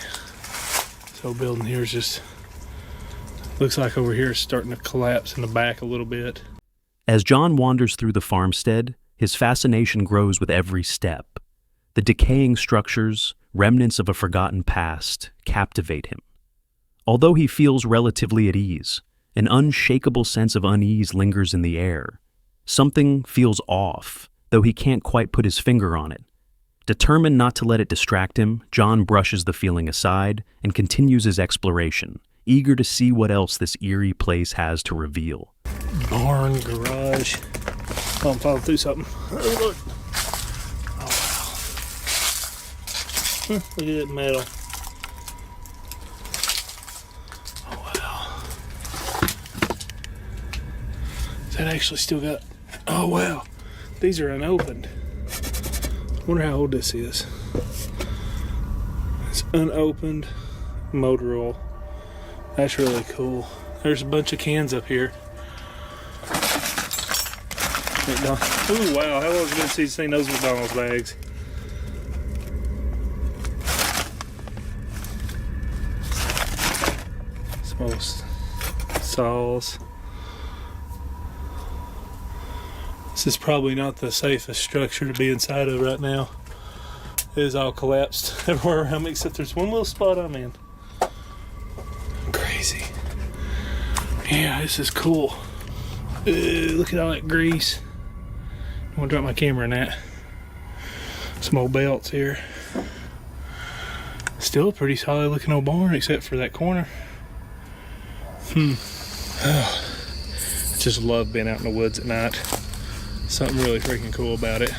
This whole building here is just, looks like over here is starting to collapse in the back a little bit. As John wanders through the farmstead, his fascination grows with every step. The decaying structures, remnants of a forgotten past, captivate him. Although he feels relatively at ease, an unshakable sense of unease lingers in the air. Something feels off, though he can't quite put his finger on it. Determined not to let it distract him, John brushes the feeling aside and continues his exploration, eager to see what else this eerie place has to reveal. Barn, garage. Oh, I'm falling through something. Oh, look. Oh, wow. Look at that metal. Oh, wow. Is that actually still got... Oh, wow. These are unopened. Wonder how old this is. It's unopened motor oil. That's really cool. There's a bunch of cans up here. Oh wow, how long has it been since you've seen those McDonald's bags? Most saws. This is probably not the safest structure to be inside of right now. It is all collapsed everywhere around me except there's one little spot I'm in. Crazy. Yeah, this is cool. Look at all that grease. I'm gonna drop my camera in that. Some old belts here. Still a pretty solid looking old barn except for that corner. Oh, I just love being out in the woods at night. Something really freaking cool about it.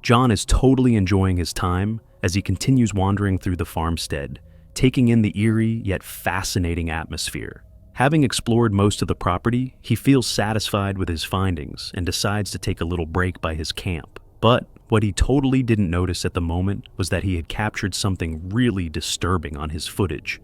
John is totally enjoying his time as he continues wandering through the farmstead, taking in the eerie yet fascinating atmosphere. Having explored most of the property, he feels satisfied with his findings and decides to take a little break by his camp. But what he totally didn't notice at the moment was that he had captured something really disturbing on his footage.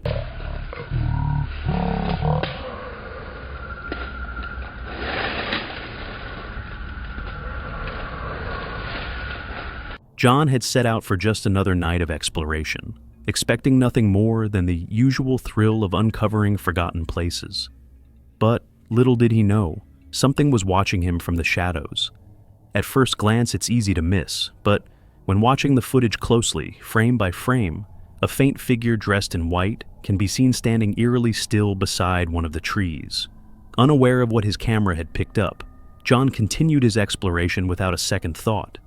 John had set out for just another night of exploration, expecting nothing more than the usual thrill of uncovering forgotten places. But little did he know, something was watching him from the shadows. At first glance, it's easy to miss, but when watching the footage closely, frame by frame, a faint figure dressed in white can be seen standing eerily still beside one of the trees. Unaware of what his camera had picked up, John continued his exploration without a second thought.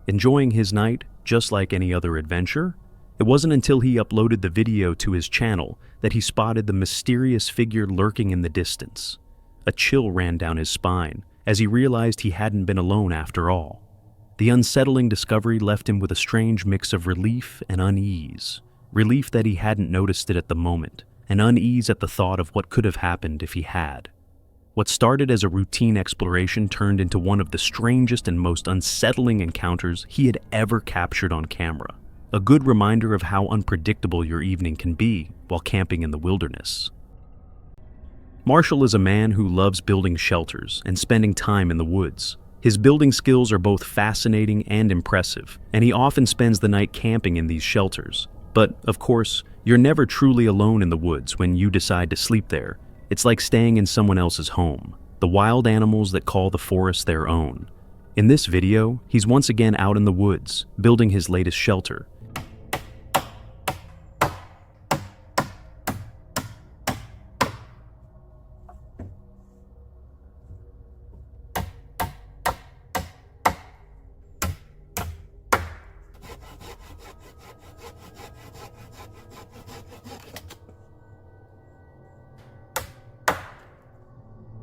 Enjoying his night, just like any other adventure, it wasn't until he uploaded the video to his channel that he spotted the mysterious figure lurking in the distance. A chill ran down his spine as he realized he hadn't been alone after all. The unsettling discovery left him with a strange mix of relief and unease. Relief that he hadn't noticed it at the moment, and unease at the thought of what could have happened if he had. What started as a routine exploration turned into one of the strangest and most unsettling encounters he had ever captured on camera. A good reminder of how unpredictable your evening can be while camping in the wilderness. Marshall is a man who loves building shelters and spending time in the woods. His building skills are both fascinating and impressive, and he often spends the night camping in these shelters. But, of course, you're never truly alone in the woods when you decide to sleep there. It's like staying in someone else's home, the wild animals that call the forest their own. In this video, he's once again out in the woods, building his latest shelter.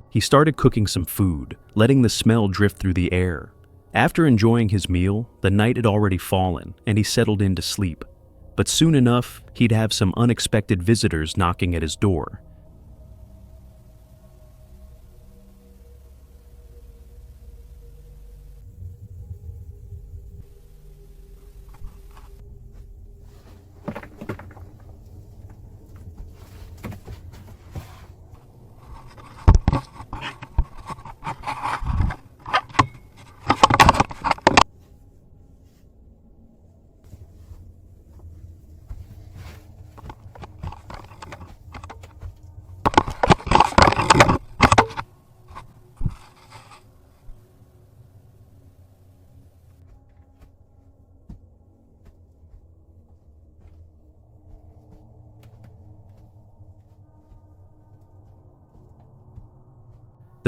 He started cooking some food, letting the smell drift through the air. After enjoying his meal, the night had already fallen, and he settled in to sleep. But soon enough, he'd have some unexpected visitors knocking at his door.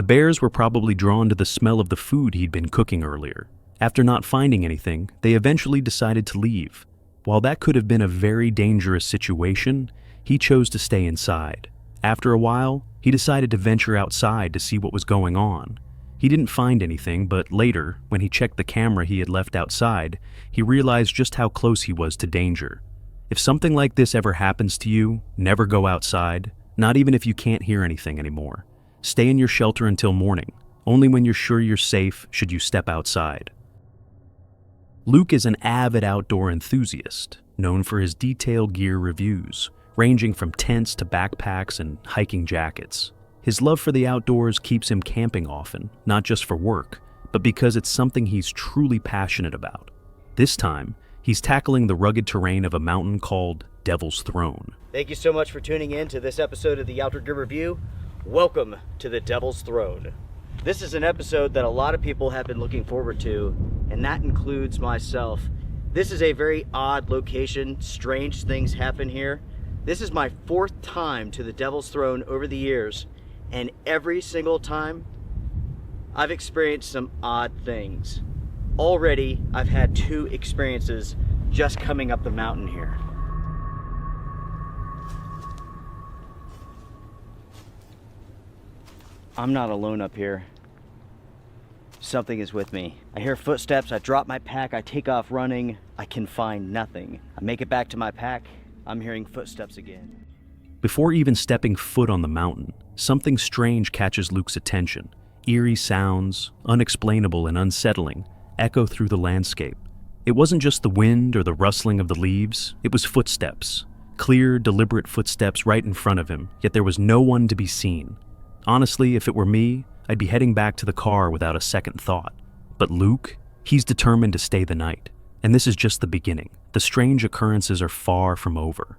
bears were probably drawn to the smell of the food he'd been cooking earlier. After not finding anything, they eventually decided to leave. While that could have been a very dangerous situation, he chose to stay inside. After a while, he decided to venture outside to see what was going on. He didn't find anything, but later, when he checked the camera he had left outside, he realized just how close he was to danger. If something like this ever happens to you, never go outside, not even if you can't hear anything anymore. Stay in your shelter until morning. Only when you're sure you're safe should you step outside. Luke is an avid outdoor enthusiast, known for his detailed gear reviews, ranging from tents to backpacks and hiking jackets. His love for the outdoors keeps him camping often, not just for work, but because it's something he's truly passionate about. This time, he's tackling the rugged terrain of a mountain called Devil's Throne. Thank you so much for tuning in to this episode of the Outdoor Gear Review. Welcome to the Devil's Throne. This is an episode that a lot of people have been looking forward to, and that includes myself. This is a very odd location. Strange things happen here. This is my 4th time to the Devil's Throne over the years, and every single time I've experienced some odd things. Already, I've had 2 experiences just coming up the mountain here. I'm not alone up here. Something is with me. I hear footsteps, I drop my pack, I take off running, I can find nothing. I make it back to my pack, I'm hearing footsteps again. Before even stepping foot on the mountain, something strange catches Luke's attention. Eerie sounds, unexplainable and unsettling, echo through the landscape. It wasn't just the wind or the rustling of the leaves, it was footsteps. Clear, deliberate footsteps right in front of him, yet there was no one to be seen. Honestly, if it were me, I'd be heading back to the car without a second thought. But Luke, he's determined to stay the night. And this is just the beginning. The strange occurrences are far from over.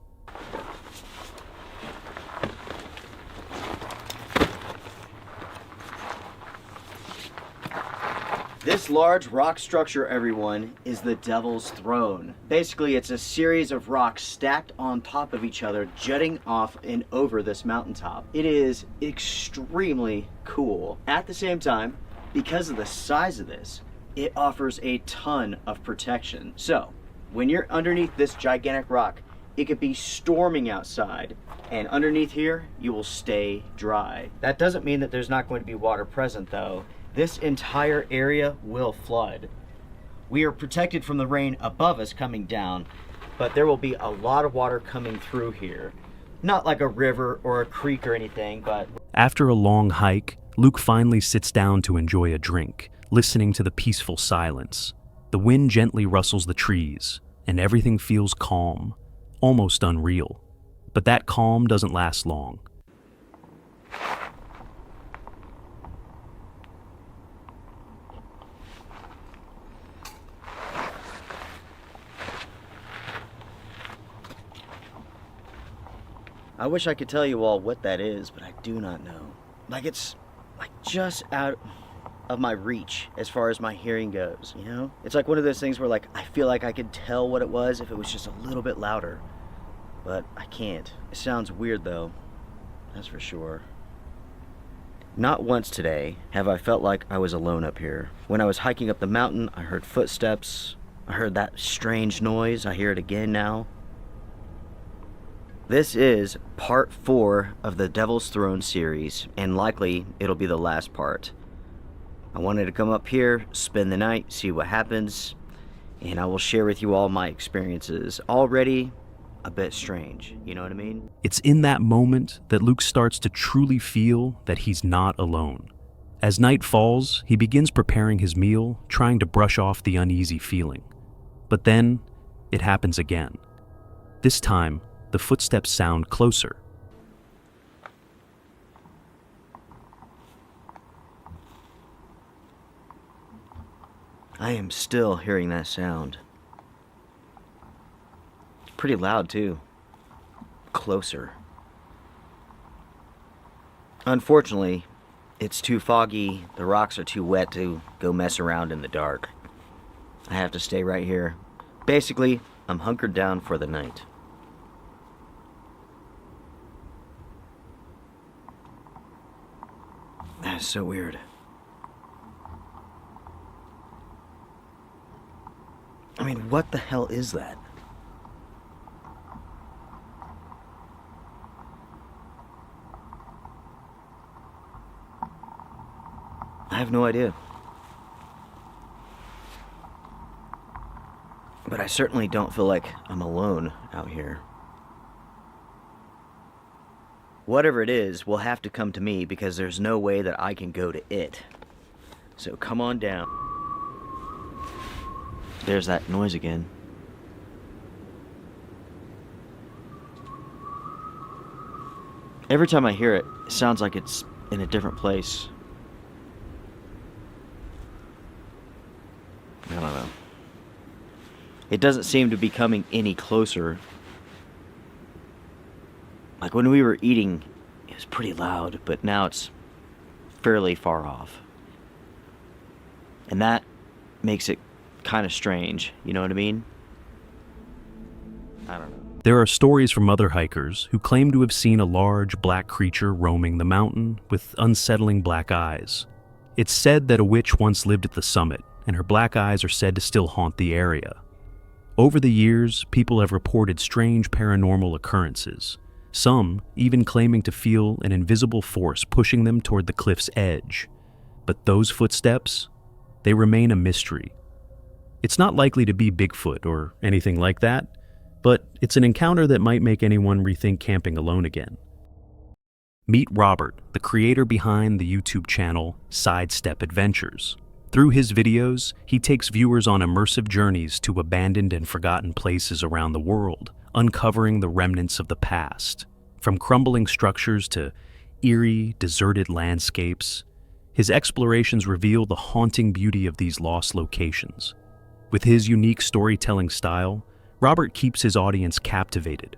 This large rock structure, everyone, is the Devil's Throne. Basically, it's a series of rocks stacked on top of each other, jutting off and over this mountaintop. It is extremely cool. At the same time, because of the size of this, it offers a ton of protection. So, when you're underneath this gigantic rock, it could be storming outside, and underneath here, you will stay dry. That doesn't mean that there's not going to be water present, though. This entire area will flood. We are protected from the rain above us coming down, but there will be a lot of water coming through here. Not like a river or a creek or anything, but... After a long hike, Luke finally sits down to enjoy a drink, listening to the peaceful silence. The wind gently rustles the trees, and everything feels calm, almost unreal. But that calm doesn't last long. I wish I could tell you all what that is, but I do not know. Like, it's like just out of my reach as far as my hearing goes, you know? It's like one of those things where, like, I feel like I could tell what it was if it was just a little bit louder, but I can't. It sounds weird though, that's for sure. Not once today have I felt like I was alone up here. When I was hiking up the mountain, I heard footsteps. I heard that strange noise. I hear it again now. This is part 4 of the Devil's Throne series, and likely it'll be the last part. I wanted to come up here, spend the night, see what happens, and I will share with you all my experiences. Already a bit strange, you know what I mean? It's in that moment that Luke starts to truly feel that he's not alone. As night falls, he begins preparing his meal, trying to brush off the uneasy feeling. But then, it happens again. This time, the footsteps sound closer. I am still hearing that sound. It's pretty loud too. Closer. Unfortunately, it's too foggy, the rocks are too wet to go mess around in the dark. I have to stay right here. Basically, I'm hunkered down for the night. It's so weird. I mean, what the hell is that? I have no idea. But I certainly don't feel like I'm alone out here. Whatever it is will have to come to me because there's no way that I can go to it. So come on down. There's that noise again. Every time I hear it, it sounds like it's in a different place. I don't know. It doesn't seem to be coming any closer. Like when we were eating, it was pretty loud, but now it's fairly far off. And that makes it kind of strange, you know what I mean? I don't know. There are stories from other hikers who claim to have seen a large black creature roaming the mountain with unsettling black eyes. It's said that a witch once lived at the summit, and her black eyes are said to still haunt the area. Over the years, people have reported strange paranormal occurrences, some even claiming to feel an invisible force pushing them toward the cliff's edge. But those footsteps, they remain a mystery. It's not likely to be Bigfoot or anything like that, but it's an encounter that might make anyone rethink camping alone again. Meet Robert, the creator behind the YouTube channel Sidestep Adventures. Through his videos, he takes viewers on immersive journeys to abandoned and forgotten places around the world, uncovering the remnants of the past. From crumbling structures to eerie, deserted landscapes, his explorations reveal the haunting beauty of these lost locations. With his unique storytelling style, Robert keeps his audience captivated.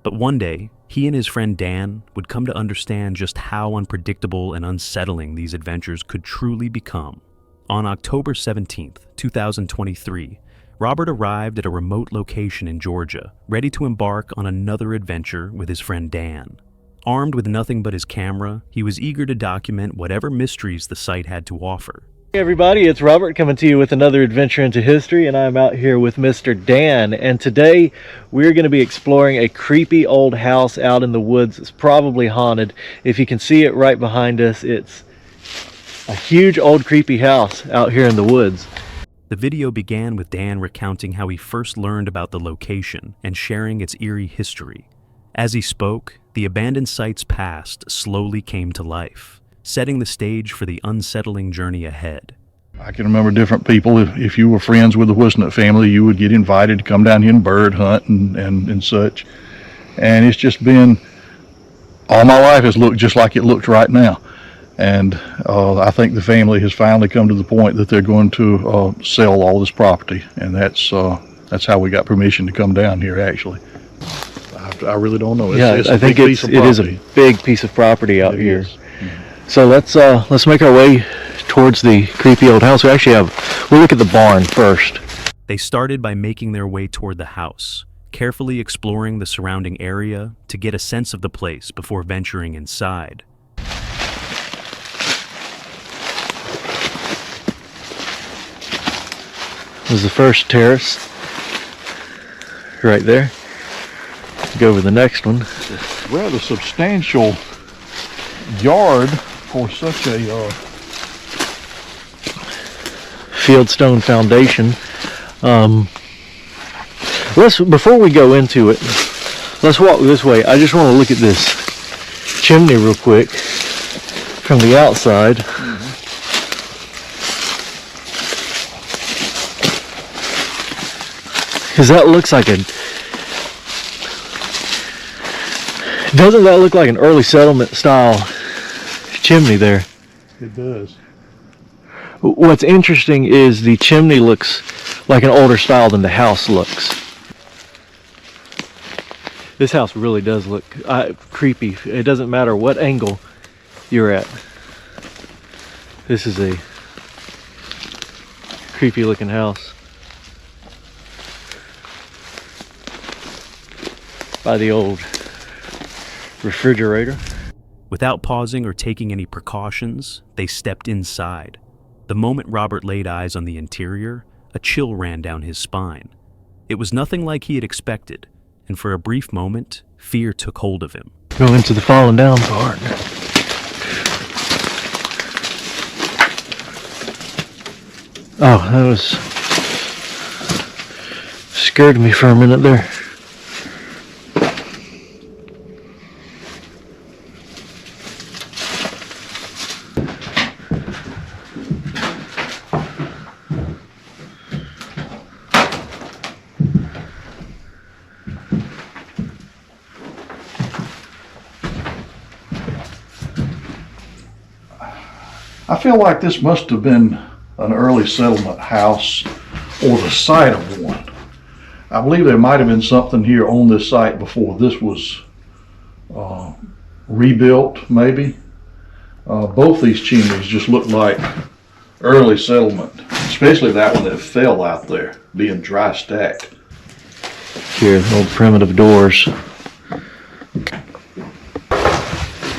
But one day, he and his friend Dan would come to understand just how unpredictable and unsettling these adventures could truly become. On October 17th, 2023, Robert arrived at a remote location in Georgia, ready to embark on another adventure with his friend Dan. Armed with nothing but his camera, he was eager to document whatever mysteries the site had to offer. Hey everybody, it's Robert coming to you with another adventure into history, and I'm out here with Mr. Dan, and today we're going to be exploring a creepy old house out in the woods. It's probably haunted. If you can see it right behind us, it's a huge old creepy house out here in the woods. The video began with Dan recounting how he first learned about the location and sharing its eerie history. As he spoke, the abandoned site's past slowly came to life, setting the stage for the unsettling journey ahead. I can remember different people. If you were friends with the Whisnant family, you would get invited to come down here and bird hunt and such. And it's just been, all my life has looked just like it looks right now. And I think the family has finally come to the point that they're going to sell all this property. And that's how we got permission to come down here, actually. I really don't know. I think it is a big piece of property out here. So let's make our way towards the creepy old house. We'll look at the barn first. They started by making their way toward the house, carefully exploring the surrounding area to get a sense of the place before venturing inside. This is the first terrace, right there. Go over the next one. Rather substantial yard for such a fieldstone foundation. Before we go into it, let's walk this way. I just want to look at this chimney real quick from the outside. Because that looks like doesn't that look like an early settlement style chimney there? It does. What's interesting is the chimney looks like an older style than the house looks. This house really does look creepy. It doesn't matter what angle you're at. This is a creepy looking house. By the old refrigerator. Without pausing or taking any precautions, they stepped inside. The moment Robert laid eyes on the interior, a chill ran down his spine. It was nothing like he had expected, and for a brief moment, fear took hold of him. Go into the falling down part. Oh, that was... scared me for a minute there. I feel like this must have been an early settlement house or the site of one. I believe there might have been something here on this site before this was rebuilt, maybe. Both these chimneys just look like early settlement, especially that one that fell out there, being dry stacked. Here, old primitive doors.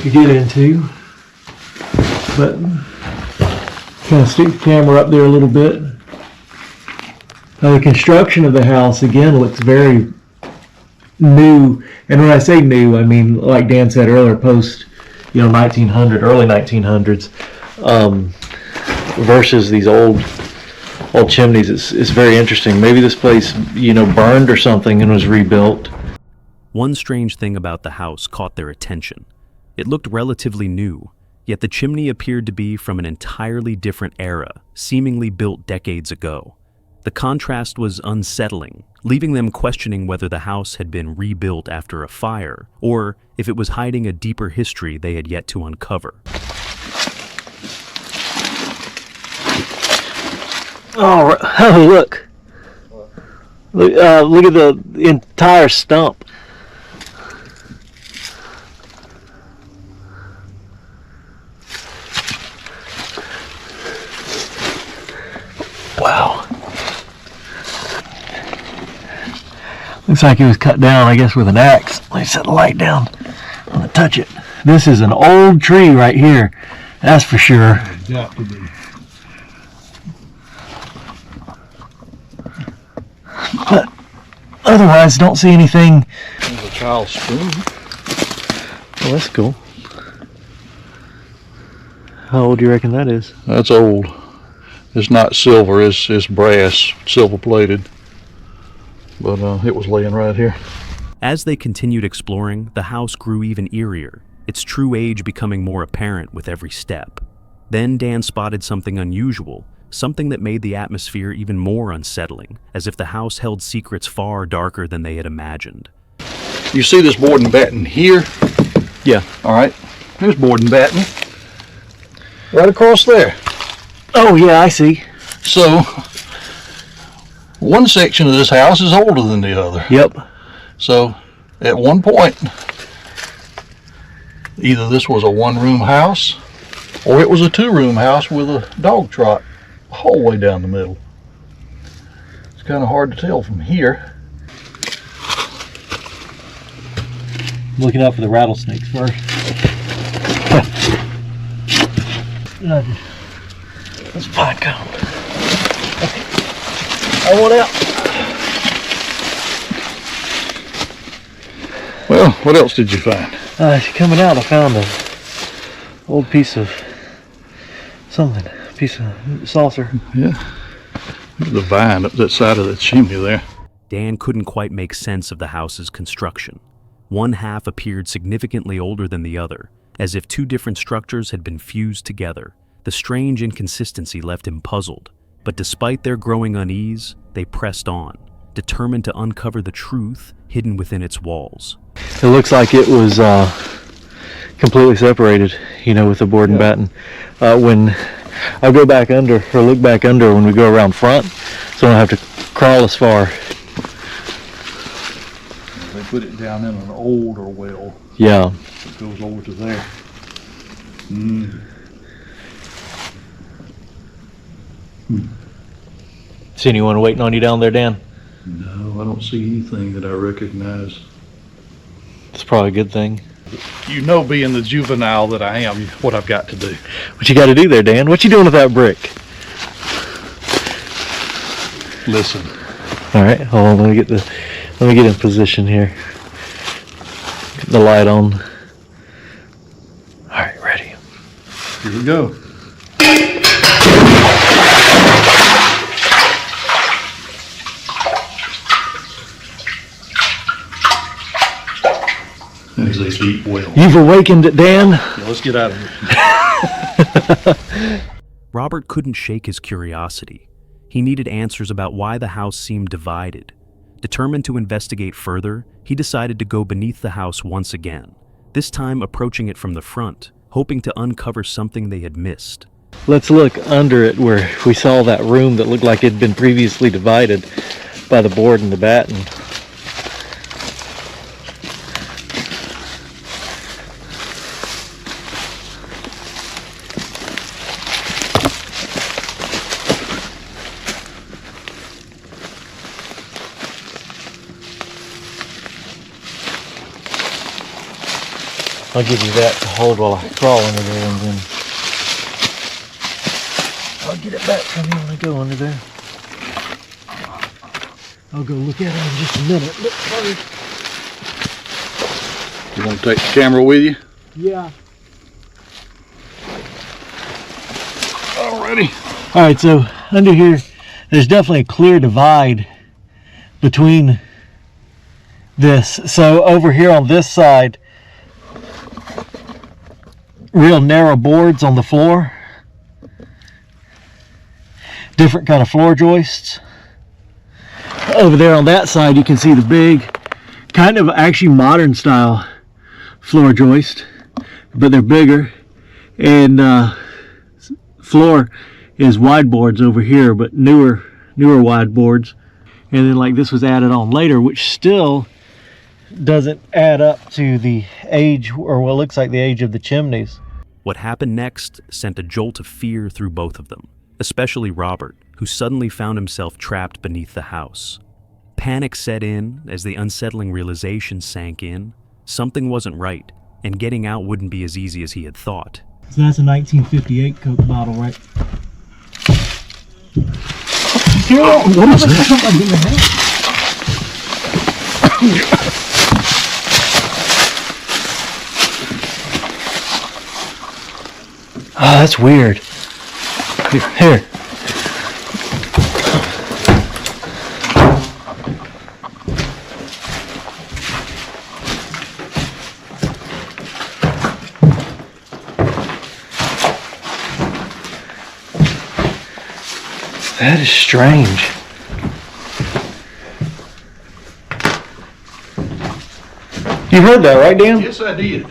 You get into, but kind of stick the camera up there a little bit. Now the construction of the house again looks very new, and when I say new, I mean like Dan said earlier, post 1900, early 1900s, versus these old chimneys. It's very interesting. Maybe this place burned or something and was rebuilt. One strange thing about the house caught their attention. It looked relatively new, yet the chimney appeared to be from an entirely different era, seemingly built decades ago. The contrast was unsettling, leaving them questioning whether the house had been rebuilt after a fire, or if it was hiding a deeper history they had yet to uncover. Oh, look. Look at the entire stump. Wow. Looks like it was cut down, I guess, with an axe. Let me set the light down. I'm gonna touch it. This is an old tree right here. That's for sure. Got to be. But otherwise, don't see anything. There's a child's spoon. Oh, that's cool. How old do you reckon that is? That's old. It's not silver, it's brass, silver plated. But it was laying right here. As they continued exploring, the house grew even eerier, its true age becoming more apparent with every step. Then Dan spotted something unusual, something that made the atmosphere even more unsettling, as if the house held secrets far darker than they had imagined. You see this board and batten here? Yeah. All right. There's board and batten. Right across there. Oh, yeah, I see. So, one section of this house is older than the other. Yep. So, at one point, either this was a one-room house, or it was a two-room house with a dog trot the whole way down the middle. It's kind of hard to tell from here. Looking out for the rattlesnakes first. Let's pine cone. Okay. I want out. Well, what else did you find? Coming out, I found an old piece of something. Piece of saucer. Yeah. Look at the vine up that side of the chimney there. Dan couldn't quite make sense of the house's construction. One half appeared significantly older than the other, as if two different structures had been fused together. The strange inconsistency left him puzzled, but despite their growing unease, they pressed on, determined to uncover the truth hidden within its walls. It looks like it was completely separated, with the board and batten. When I go back under, or look back under when we go around front, so I don't have to crawl as far. They put it down in an older well. Yeah. It goes over to there. See anyone waiting on you down there, Dan? No, I don't see anything that I recognize. It's probably a good thing. You know, being the juvenile that I am, what I've got to do. What you got to do there, Dan? What you doing with that brick? Listen. All right, hold on. Let me get in position here. Get the light on. All right, ready. Here we go. As they sleep well. You've awakened it, Dan. Yeah, let's get out of here. Robert couldn't shake his curiosity. He needed answers about why the house seemed divided. Determined to investigate further, he decided to go beneath the house once again, this time approaching it from the front, hoping to uncover something they had missed. Let's look under it where we saw that room that looked like it had been previously divided by the board and the batten. I'll give you that to hold while I crawl under there, and then I'll get it back from you when I go under there. I'll go look at it in just a minute. Look first. You want to take the camera with you? Yeah. Alrighty. All right, so under here, there's definitely a clear divide between this. So over here on this side, real narrow boards on the floor, different kind of floor joists. Over there on that side you can see the big, kind of actually modern style floor joist, but they're bigger, and floor is wide boards over here, but newer wide boards. And then like this was added on later, which still doesn't add up to the age, or what looks like the age of the chimneys. What happened next sent a jolt of fear through both of them, especially Robert, who suddenly found himself trapped beneath the house. Panic set in as the unsettling realization sank in. Something wasn't right, and getting out wouldn't be as easy as he had thought. So that's a 1958 Coke bottle, right? What is that? Oh, that's weird. Here. That is strange. You heard that, right, Dan? Yes, I did.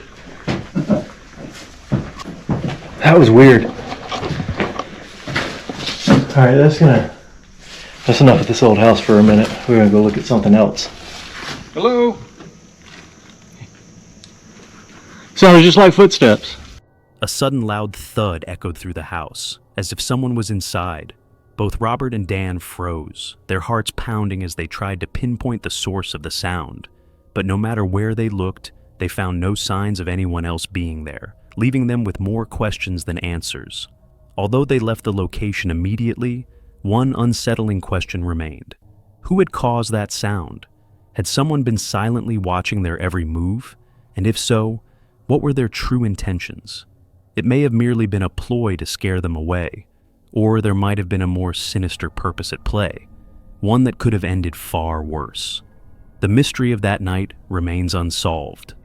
That was weird. Alright, that's enough of this old house for a minute. We're gonna go look at something else. Hello? Sounded just like footsteps. A sudden loud thud echoed through the house, as if someone was inside. Both Robert and Dan froze, their hearts pounding as they tried to pinpoint the source of the sound. But no matter where they looked, they found no signs of anyone else being there, leaving them with more questions than answers. Although they left the location immediately, one unsettling question remained. Who had caused that sound? Had someone been silently watching their every move? And if so, what were their true intentions? It may have merely been a ploy to scare them away, or there might have been a more sinister purpose at play, one that could have ended far worse. The mystery of that night remains unsolved.